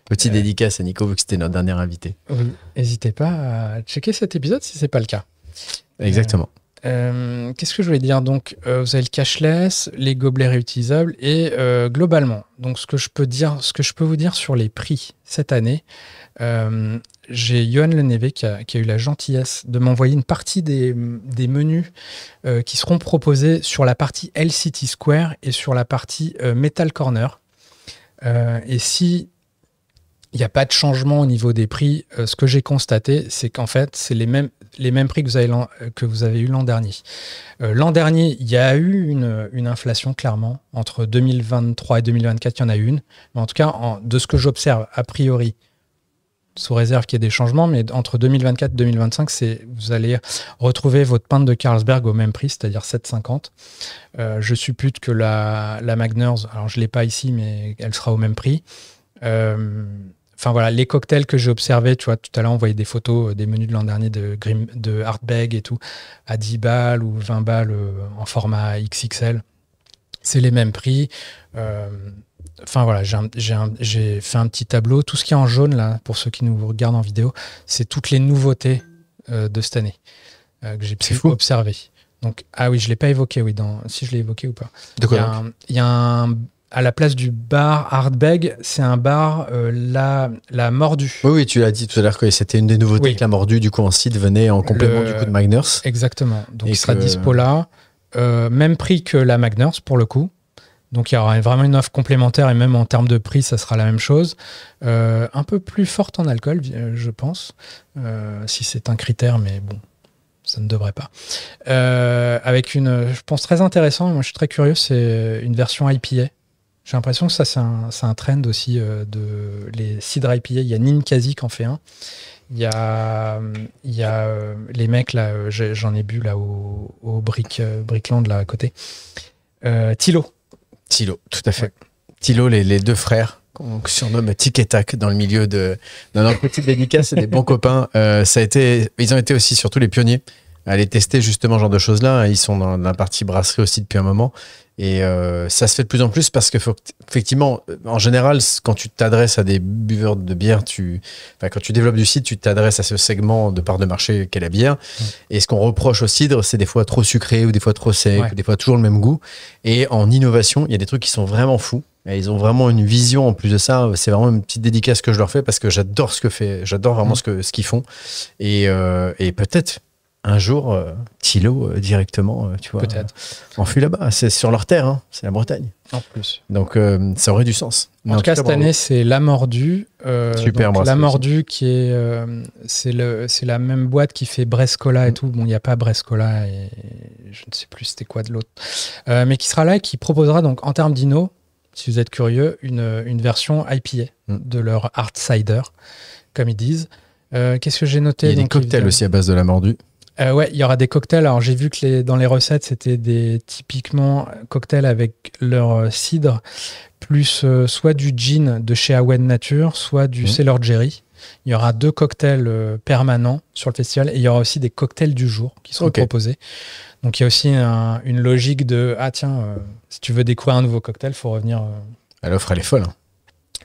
Petit dédicace à Nico, vu que c'était notre dernier invité. Oui, n'hésitez pas à checker cet épisode si c'est pas le cas. Exactement. Qu'est-ce que je voulais dire? Donc, vous avez le cashless, les gobelets réutilisables et globalement, donc ce que je peux vous dire sur les prix cette année, j'ai Johan Leneve qui a eu la gentillesse de m'envoyer une partie des menus qui seront proposés sur la partie LCT Square et sur la partie Metal Corner. Et si il n'y a pas de changement au niveau des prix, ce que j'ai constaté, c'est qu'en fait, c'est les mêmes prix que vous avez eu l'an dernier. L'an dernier, il y a eu une inflation, clairement. Entre 2023 et 2024, il y en a eu une. Mais en tout cas, de ce que j'observe, a priori, sous réserve qu'il y ait des changements, mais entre 2024 et 2025, vous allez retrouver votre pinte de Carlsberg au même prix, c'est-à-dire 7,50. Je suppute que la Magners, alors je ne l'ai pas ici, mais elle sera au même prix. Enfin voilà, les cocktails que j'ai observés, tu vois, tout à l'heure on voyait des photos des menus de l'an dernier de Ardbeg et tout, à 10 balles ou 20 balles en format XXL. C'est les mêmes prix. Enfin voilà, j'ai fait un petit tableau. Tout ce qui est en jaune là, pour ceux qui nous regardent en vidéo, c'est toutes les nouveautés de cette année que j'ai pu observer. Donc, ah oui, je ne l'ai pas évoqué, oui, si je l'ai évoqué ou pas. De quoi il y a à la place du bar Ardbeg, c'est un bar la Mordue. Oui, tu l'as dit tout à l'heure que c'était une des nouveautés que la Mordue, du coup, en site venait en complément du coup de Magners. Exactement. Donc, il sera dispo là. Même prix que la Magners, pour le coup. Donc, il y aura vraiment une offre complémentaire et même en termes de prix, ça sera la même chose. Un peu plus forte en alcool, je pense, si c'est un critère, mais bon, ça ne devrait pas. Avec je pense, très intéressant, moi je suis très curieux, c'est une version IPA. J'ai l'impression que ça, c'est un trend aussi de les cidres IPA. Il y a Ninkasi qui en fait un. Il y a les mecs, là, j'en ai bu là au Brickland, là à côté. Tilo. Tilo, tout à fait. Ouais. Tilo, les deux frères, qu'on surnomme Tic et Tac dans le milieu de notre petite dédicace, c'est des bons copains. Ils ont été aussi surtout les pionniers à aller tester justement ce genre de choses-là. Ils sont dans la partie brasserie aussi depuis un moment. Et ça se fait de plus en plus parce que effectivement, en général, quand tu t'adresses à des buveurs de bière, quand tu développes du cidre, tu t'adresses à ce segment de part de marché qu'est la bière. Et ce qu'on reproche au cidre, c'est des fois trop sucré ou des fois trop sec, ou des fois toujours le même goût. Et en innovation, il y a des trucs qui sont vraiment fous. Et ils ont vraiment une vision en plus de ça. C'est vraiment une petite dédicace que je leur fais parce que j'adore j'adore vraiment ce qu'ils font. Et peut-être un jour, Tilo directement, tu vois, enfui là-bas. C'est sur leur terre, hein. C'est la Bretagne. En plus. Donc, ça aurait du sens. En tout cas, cette année, c'est La Mordue. Super donc, La Mordue, qui est, c'est la même boîte qui fait Brescola et tout. Bon, il n'y a pas Brescola et je ne sais plus c'était quoi de l'autre. Mais qui sera là et qui proposera, donc, en termes d'inno, si vous êtes curieux, une version IPA de leur Hard Cider, comme ils disent. Qu'est-ce que j'ai noté? Il y a des cocktails aussi à base de La Mordue. Ouais, il y aura des cocktails. Alors, j'ai vu que dans les recettes, c'était typiquement cocktails avec leur cidre, plus soit du gin de chez Awen Nature, soit du Cellar Jerry. Il y aura 2 cocktails permanents sur le festival et il y aura aussi des cocktails du jour qui seront proposés. Donc, il y a aussi une logique de si tu veux découvrir un nouveau cocktail, il faut revenir. L'offre, elle est folle.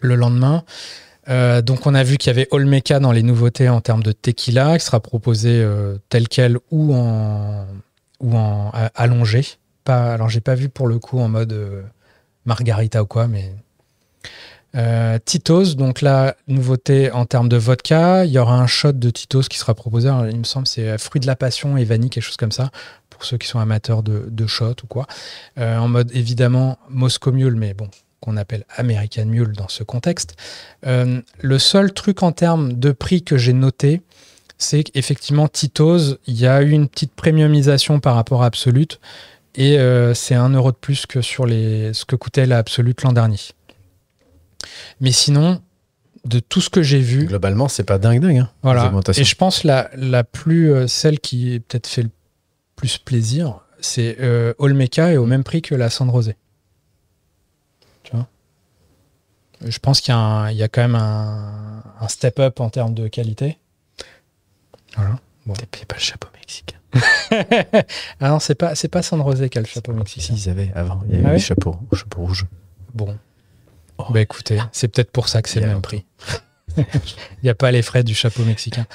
Le lendemain. Donc on a vu qu'il y avait Olmeca dans les nouveautés en termes de tequila qui sera proposé tel quel ou en allongé. Alors j'ai pas vu pour le coup en mode margarita ou quoi, mais Tito's, donc la nouveauté en termes de vodka, il y aura un shot de Tito's qui sera proposé. Alors, il me semble c'est fruit de la passion et vanille, quelque chose comme ça, pour ceux qui sont amateurs de shot ou quoi. En mode évidemment Moscow Mule, mais bon, qu'on appelle American Mule dans ce contexte. Le seul truc en termes de prix que j'ai noté, c'est qu'effectivement, Tito's, il y a eu une petite premiumisation par rapport à Absolute, et c'est 1 euro de plus que sur ce que coûtait la Absolute l'an dernier. Mais sinon, de tout ce que j'ai vu... Globalement, c'est pas dingue, hein, voilà. Et je pense la plus, celle qui peut-être fait le plus plaisir, c'est Olmeca est au même prix que la Sandrosé. Je pense qu'il y a quand même un step-up en termes de qualité. Voilà. Bon. C'est pas le chapeau mexicain. Ah non, c'est pas Sandrosé qui a le chapeau mexicain. Si, ils avaient avant. Il y avait le chapeau rouge. Bon. Bah écoutez, c'est peut-être pour ça que c'est le même prix. Il n'y a pas les frais du chapeau mexicain.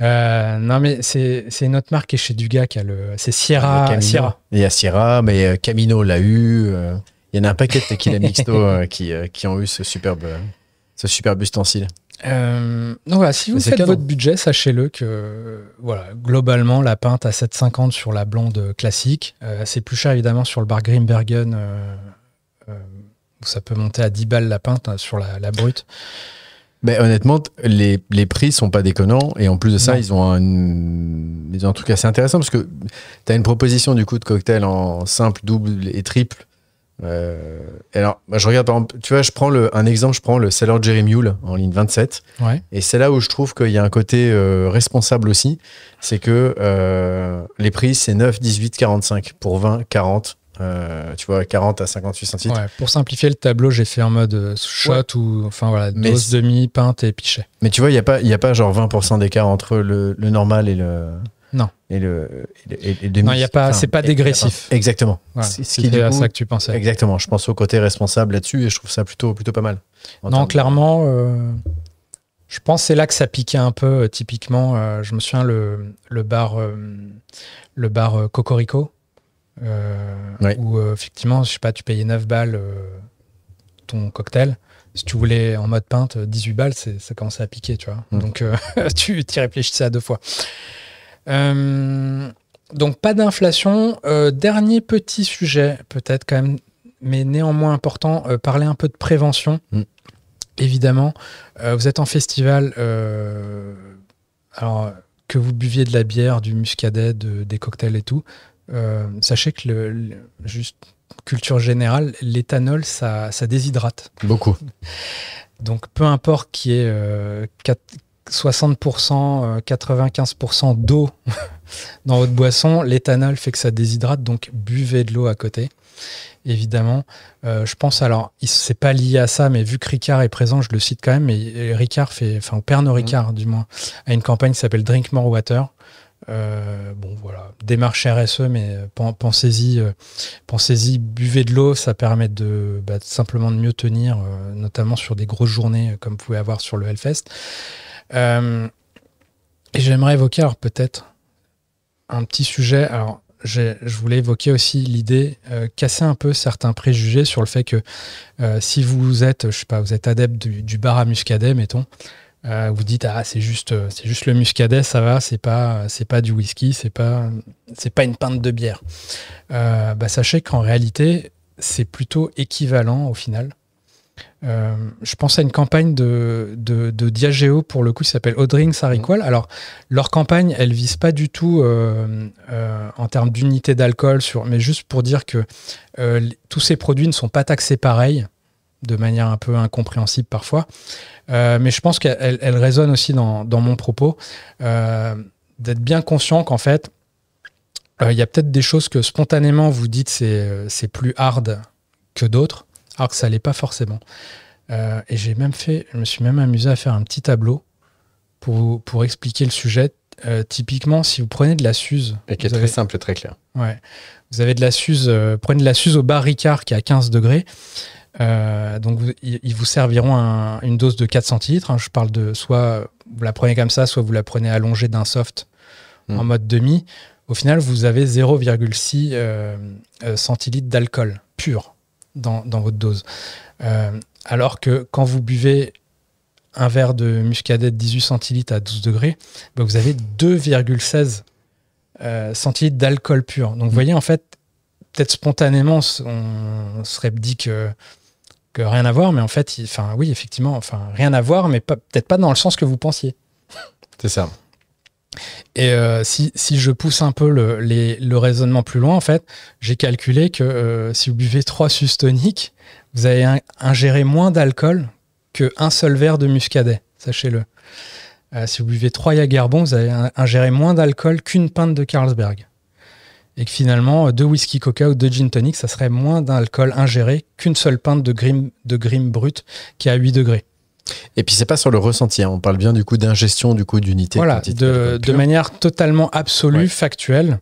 Non, mais c'est une autre marque qui est chez Duga qui a c'est Sierra. Sierra. Il y a Sierra, mais Camino l'a eu. Il y en a un paquet de tequila mixto qui ont eu ce superbe ustensile. Donc voilà, si vous faites votre budget, sachez-le que voilà, globalement, la pinte à 7,50 sur la blonde classique. C'est plus cher évidemment sur le bar Grimbergen, où ça peut monter à 10 balles la pinte sur la brute. Mais honnêtement, les prix sont pas déconnants et en plus de ça, ils ont un truc assez intéressant parce que tu as une proposition du coup de cocktail en simple, double et triple. Alors, je regarde par exemple, tu vois, je prends un exemple, je prends le Cellar Jerry Mule en ligne 27. Ouais. Et c'est là où je trouve qu'il y a un côté responsable aussi. C'est que les prix, c'est 9, 18, 45 pour 20, 40. Tu vois, 40 à 58 centilitres. Ouais, pour simplifier le tableau, j'ai fait en mode shot ou enfin voilà, dose, demi, pinte et pichet. Mais tu vois, il n'y a pas genre 20% d'écart entre le normal et le. Non. Et le non, il y a pas, c'est pas dégressif. Exactement. Voilà, c'est à ça que tu pensais. Exactement. Je pense au côté responsable là-dessus et je trouve ça plutôt pas mal. Non, clairement, je pense que c'est là que ça piquait un peu. Typiquement, je me souviens le bar Cocorico, où effectivement, je sais pas, tu payais 9 balles ton cocktail. Si tu voulais en mode pinte, 18 balles, ça commençait à piquer, tu vois. Donc, tu t'y réfléchissais à 2 fois. Donc pas d'inflation. Dernier petit sujet, peut-être quand même, mais néanmoins important, parler un peu de prévention. Évidemment, vous êtes en festival, alors que vous buviez de la bière, du muscadet, des cocktails et tout, sachez que juste culture générale, l'éthanol, ça déshydrate. Beaucoup. Donc peu importe qu'il y ait 60%, 95% d'eau dans votre boisson, l'éthanol fait que ça déshydrate, donc buvez de l'eau à côté, évidemment. Je pense, alors, c'est pas lié à ça, mais vu que Ricard est présent, je le cite quand même, mais Ricard ou Pernod Ricard, du moins, a une campagne qui s'appelle Drink More Water. Bon, voilà, démarche RSE, mais pensez-y, buvez de l'eau, ça permet de simplement de mieux tenir, notamment sur des grosses journées, comme vous pouvez avoir sur le Hellfest. Et j'aimerais évoquer alors peut-être un petit sujet. Alors je voulais évoquer aussi l'idée, casser un peu certains préjugés sur le fait que si vous êtes, je sais pas, vous êtes adepte du bar à muscadet, mettons, vous dites c'est juste le muscadet, ça va, c'est pas du whisky, c'est pas une pinte de bière. Sachez qu'en réalité c'est plutôt équivalent au final. Je pense à une campagne de Diageo, pour le coup, qui s'appelle All Drinks Are Equal. Alors, leur campagne, elle vise pas du tout en termes d'unité d'alcool, mais juste pour dire que tous ces produits ne sont pas taxés pareil, de manière un peu incompréhensible parfois. Mais je pense qu'elle résonne aussi dans mon propos, d'être bien conscient qu'en fait, il y a peut-être des choses que spontanément vous dites c'est plus hard que d'autres, alors que ça l'est pas forcément. Et je me suis même amusé à faire un petit tableau pour expliquer le sujet. Typiquement, si vous prenez de la Suze... Et qui est très simple et très clair. Ouais. Vous avez de la Suze, prenez de la Suze au bar Ricard qui est à 15 degrés. Donc, ils vous serviront une dose de 4 centilitres. Hein. Je parle de soit vous la prenez comme ça, soit vous la prenez allongée d'un soft en mode demi. Au final, vous avez 0,6 centilitres d'alcool pur dans votre dose. Alors que quand vous buvez un verre de muscadet de 18 centilitres à 12 degrés, vous avez 2,16 centilitres d'alcool pur. Donc vous voyez, en fait, peut-être spontanément, on serait dit que rien à voir, mais en fait, oui, effectivement, rien à voir, mais peut-être pas dans le sens que vous pensiez. C'est ça. Et si je pousse un peu le raisonnement plus loin, en fait, j'ai calculé que si vous buvez 3 Suze toniques, vous allez ingérer moins d'alcool qu'un seul verre de muscadet, sachez-le. Si vous buvez 3 Jägerbomb, vous allez ingérer moins d'alcool qu'une pinte de Carlsberg. Et que finalement, 2 whisky coca ou 2 gin tonic, ça serait moins d'alcool ingéré qu'une seule pinte de Grim brut qui est à 8 degrés. Et puis c'est pas sur le ressenti, hein. On parle bien du coup d'ingestion, du coup d'unité. Voilà, de manière totalement absolue, factuelle.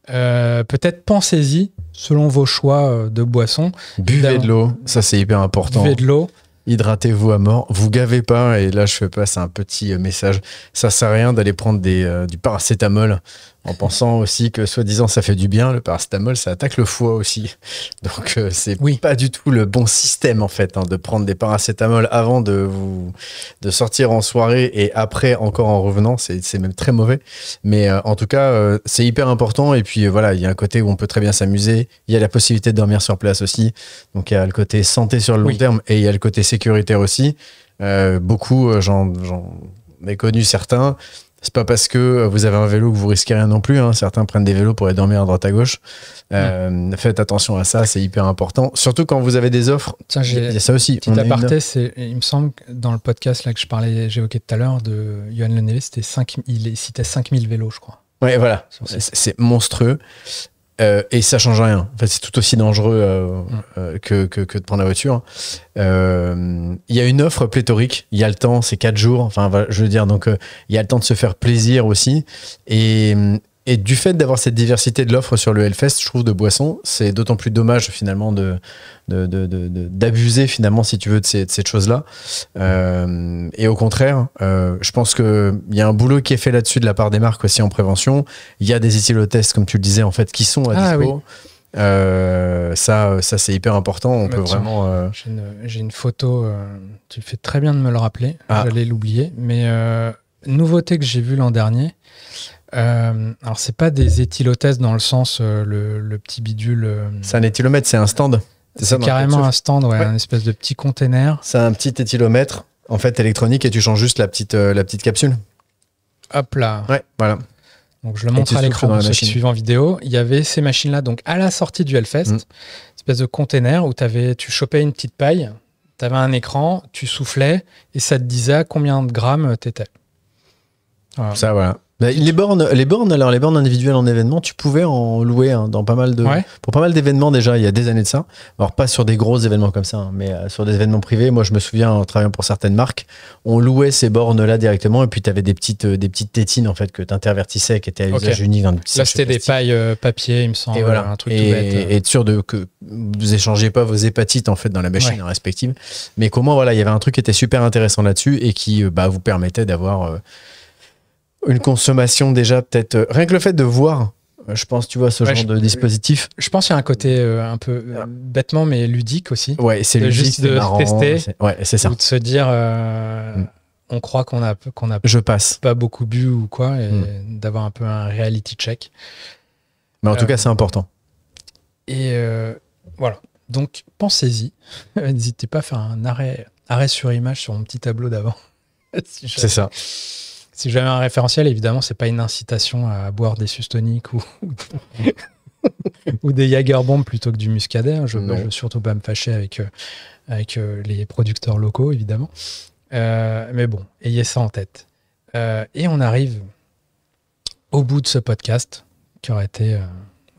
Peut-être pensez-y selon vos choix de boissons. Buvez de l'eau, ça c'est hyper important. Buvez de l'eau. Hydratez-vous à mort. Vous gavez pas. Et là, je fais passer un petit message. Ça sert à rien d'aller prendre du paracétamol en pensant aussi que soi-disant ça fait du bien. Le paracétamol, ça attaque le foie aussi. Donc, c'est pas du tout le bon système en fait, de prendre des paracétamol avant de sortir en soirée et après encore en revenant. C'est même très mauvais. Mais en tout cas, c'est hyper important. Et puis voilà, il y a un côté où on peut très bien s'amuser. Il y a la possibilité de dormir sur place aussi. Donc, il y a le côté santé sur le long terme et il y a le côté sécuritaire aussi. Beaucoup, j'en ai connu certains. C'est pas parce que vous avez un vélo que vous risquez rien non plus. Certains prennent des vélos pour aller dormir à droite à gauche. Faites attention à ça, c'est hyper important. Surtout quand vous avez des offres. Tiens, il y a ça aussi. Petit aparté, il me semble que dans le podcast là que j'évoquais tout à l'heure de Johan Lenevé, il citait 5000 vélos, je crois. Ouais, voilà. C'est monstrueux. Et ça change rien. En fait, c'est tout aussi dangereux que de prendre la voiture. Il y a une offre pléthorique. Il y a le temps, c'est 4 jours. Enfin, je veux dire, donc il y a le temps de se faire plaisir aussi. Et du fait d'avoir cette diversité de l'offre sur le Hellfest, je trouve, de boissons, c'est d'autant plus dommage finalement d'abuser finalement, si tu veux, de cette chose-là. Et au contraire, je pense qu'il y a un boulot qui est fait là-dessus de la part des marques aussi en prévention. Il y a des éthylotests, comme tu le disais, en fait, qui sont à dispo. Oui. Ça c'est hyper important. On peut vraiment. J'ai une photo. Tu fais très bien de me le rappeler. J'allais l'oublier. Mais nouveauté que j'ai vue l'an dernier. Alors c'est pas des éthylotests dans le sens le petit bidule. C'est un éthylomètre, c'est un stand. C'est carrément un stand, un espèce de petit container. C'est un petit éthylomètre en fait électronique et tu changes juste la petite capsule. Hop là. Ouais, voilà. Donc je le montre à l'écran pour ceux qui suivent en vidéo. Il y avait ces machines-là donc à la sortie du Hellfest, espèce de container où tu chopais une petite paille, tu avais un écran, tu soufflais et ça te disait à combien de grammes t'étais. Voilà. Ça voilà. Les bornes individuelles en événement, tu pouvais en louer dans pour pas mal d'événements déjà, il y a des années de ça. Alors pas sur des gros événements comme ça, mais sur des événements privés. Moi, je me souviens, en travaillant pour certaines marques, on louait ces bornes-là directement et puis tu avais des petites tétines en fait que tu intervertissais, qui étaient à usage unique dans des petits sachets. Là, c'était des pailles papier, il me semble. Et voilà. Un truc tout bête. Et être sûr que vous échangez pas vos hépatites en fait dans la machine respective. Mais comment il y avait un truc qui était super intéressant là-dessus et qui vous permettait d'avoir une consommation déjà peut-être... Rien que le fait de voir, je pense, tu vois, ce genre de dispositif. Je pense qu'il y a un côté un peu bêtement, mais ludique aussi. Ouais, c'est ludique, juste de marrant, tester. C'est ça. Ou de se dire, on croit qu'on a je passe. Pas beaucoup bu ou quoi, et d'avoir un peu un reality check. Mais en tout cas, c'est important. Et voilà. Donc, pensez-y. N'hésitez pas à faire un arrêt sur image sur mon petit tableau d'avant. C'est ça. Si j'avais un référentiel, évidemment, c'est pas une incitation à boire des Sustonic ou des Jagerbomb plutôt que du Muscadet. Je veux surtout pas me fâcher avec les producteurs locaux, évidemment. Mais bon, ayez ça en tête. Et on arrive au bout de ce podcast qui aurait été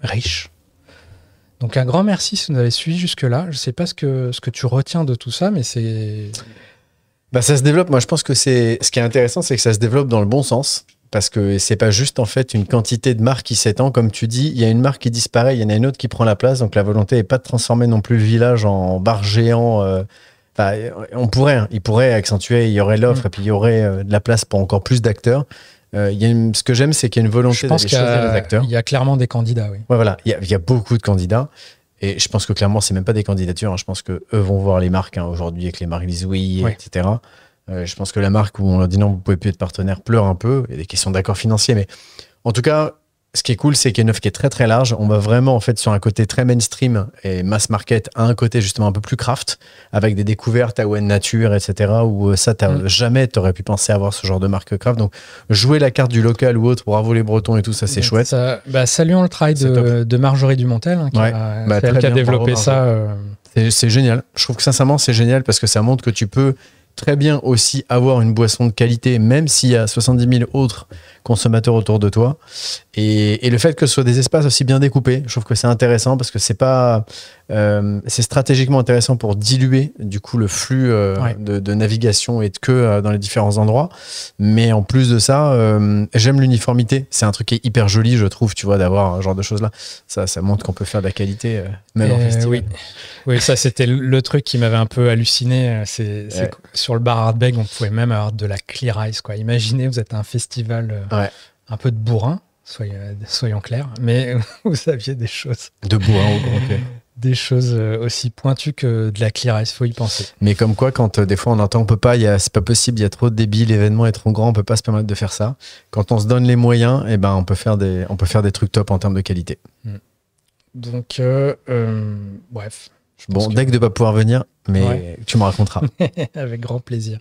riche. Donc un grand merci si vous nous avez suivi jusque-là. Je sais pas ce que tu retiens de tout ça, mais c'est... ça se développe. Moi, je pense que ce qui est intéressant, c'est que ça se développe dans le bon sens. Parce que c'est pas juste, en fait, une quantité de marques qui s'étend. Comme tu dis, il y a une marque qui disparaît, il y en a une autre qui prend la place. Donc, la volonté n'est pas de transformer non plus le village en bar géant. Il pourrait accentuer, il y aurait l'offre et puis il y aurait de la place pour encore plus d'acteurs. Ce que j'aime, c'est qu'il y a une volonté d'aller choisir les acteurs. Il y a clairement des candidats, oui. Ouais, voilà, il y a beaucoup de candidats. Et je pense que clairement, c'est même pas des candidatures. Je pense qu'eux vont voir les marques aujourd'hui avec les marques disent oui, etc. Je pense que la marque où on leur dit non, vous pouvez plus être partenaire, pleure un peu. Il y a des questions d'accords financiers. Mais en tout cas, ce qui est cool, c'est qu'il y a une offre qui est très très large. On va vraiment en fait sur un côté très mainstream et mass market, à un côté justement un peu plus craft, avec des découvertes à One Nature, etc. Où ça, jamais t'aurais pu penser avoir ce genre de marque craft. Donc jouer la carte du local ou autre, bravo les Bretons et tout ça, c'est chouette. Saluons le travail de Marjorie Dumontel, qui a développé ça. C'est génial. Je trouve que sincèrement, c'est génial parce que ça montre que tu peux très bien aussi avoir une boisson de qualité, même s'il y a 70 000 autres consommateurs autour de toi. Et le fait que ce soit des espaces aussi bien découpés, je trouve que c'est intéressant parce que c'est pas... c'est stratégiquement intéressant pour diluer du coup le flux de navigation et de queue dans les différents endroits. Mais en plus de ça, j'aime l'uniformité. C'est un truc qui est hyper joli, je trouve, tu vois, d'avoir un genre de choses-là. Ça montre qu'on peut faire de la qualité, même en festival. Oui, ça c'était le truc qui m'avait un peu halluciné. C'est sur le bar Ardbeg, on pouvait même avoir de la clear ice, quoi. Imaginez, vous êtes à un festival un peu de bourrin, soyons clairs, mais vous aviez des choses. De bourrin au grand P. Des choses aussi pointues que de la clear ice, faut y penser. Mais comme quoi, quand des fois on entend on peut pas, c'est pas possible, il y a trop de débit, l'événement est trop grand, on peut pas se permettre de faire ça. Quand on se donne les moyens, on peut faire des trucs top en termes de qualité. Donc, bref. Bon, deck de pas pouvoir venir, mais tu me raconteras. Avec grand plaisir.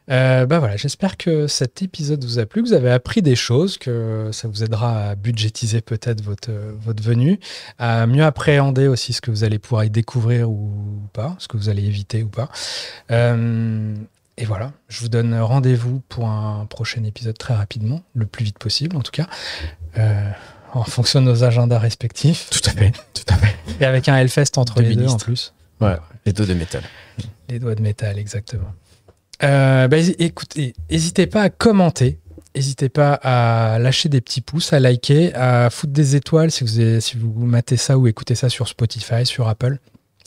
Voilà, j'espère que cet épisode vous a plu, que vous avez appris des choses, que ça vous aidera à budgétiser peut-être votre venue, à mieux appréhender aussi ce que vous allez pouvoir y découvrir ou pas, ce que vous allez éviter ou pas. Et voilà, je vous donne rendez-vous pour un prochain épisode très rapidement, le plus vite possible en tout cas. En fonction de nos agendas respectifs. Tout à fait. Et avec un Hellfest entre les deux en plus. Ouais, les doigts de métal. Les doigts de métal, exactement. Écoutez, n'hésitez pas à commenter, n'hésitez pas à lâcher des petits pouces, à liker, à foutre des étoiles si vous matez ça ou écoutez ça sur Spotify, sur Apple.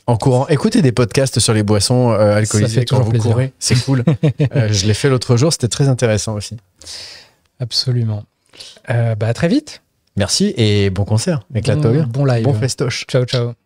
En courant, écoutez des podcasts sur les boissons alcoolisées quand vous courez. C'est cool. Je l'ai fait l'autre jour, c'était très intéressant aussi. Absolument. À très vite. Merci et bon concert. Éclate-toi bien. Bon live. Bon festoche. Ciao, ciao.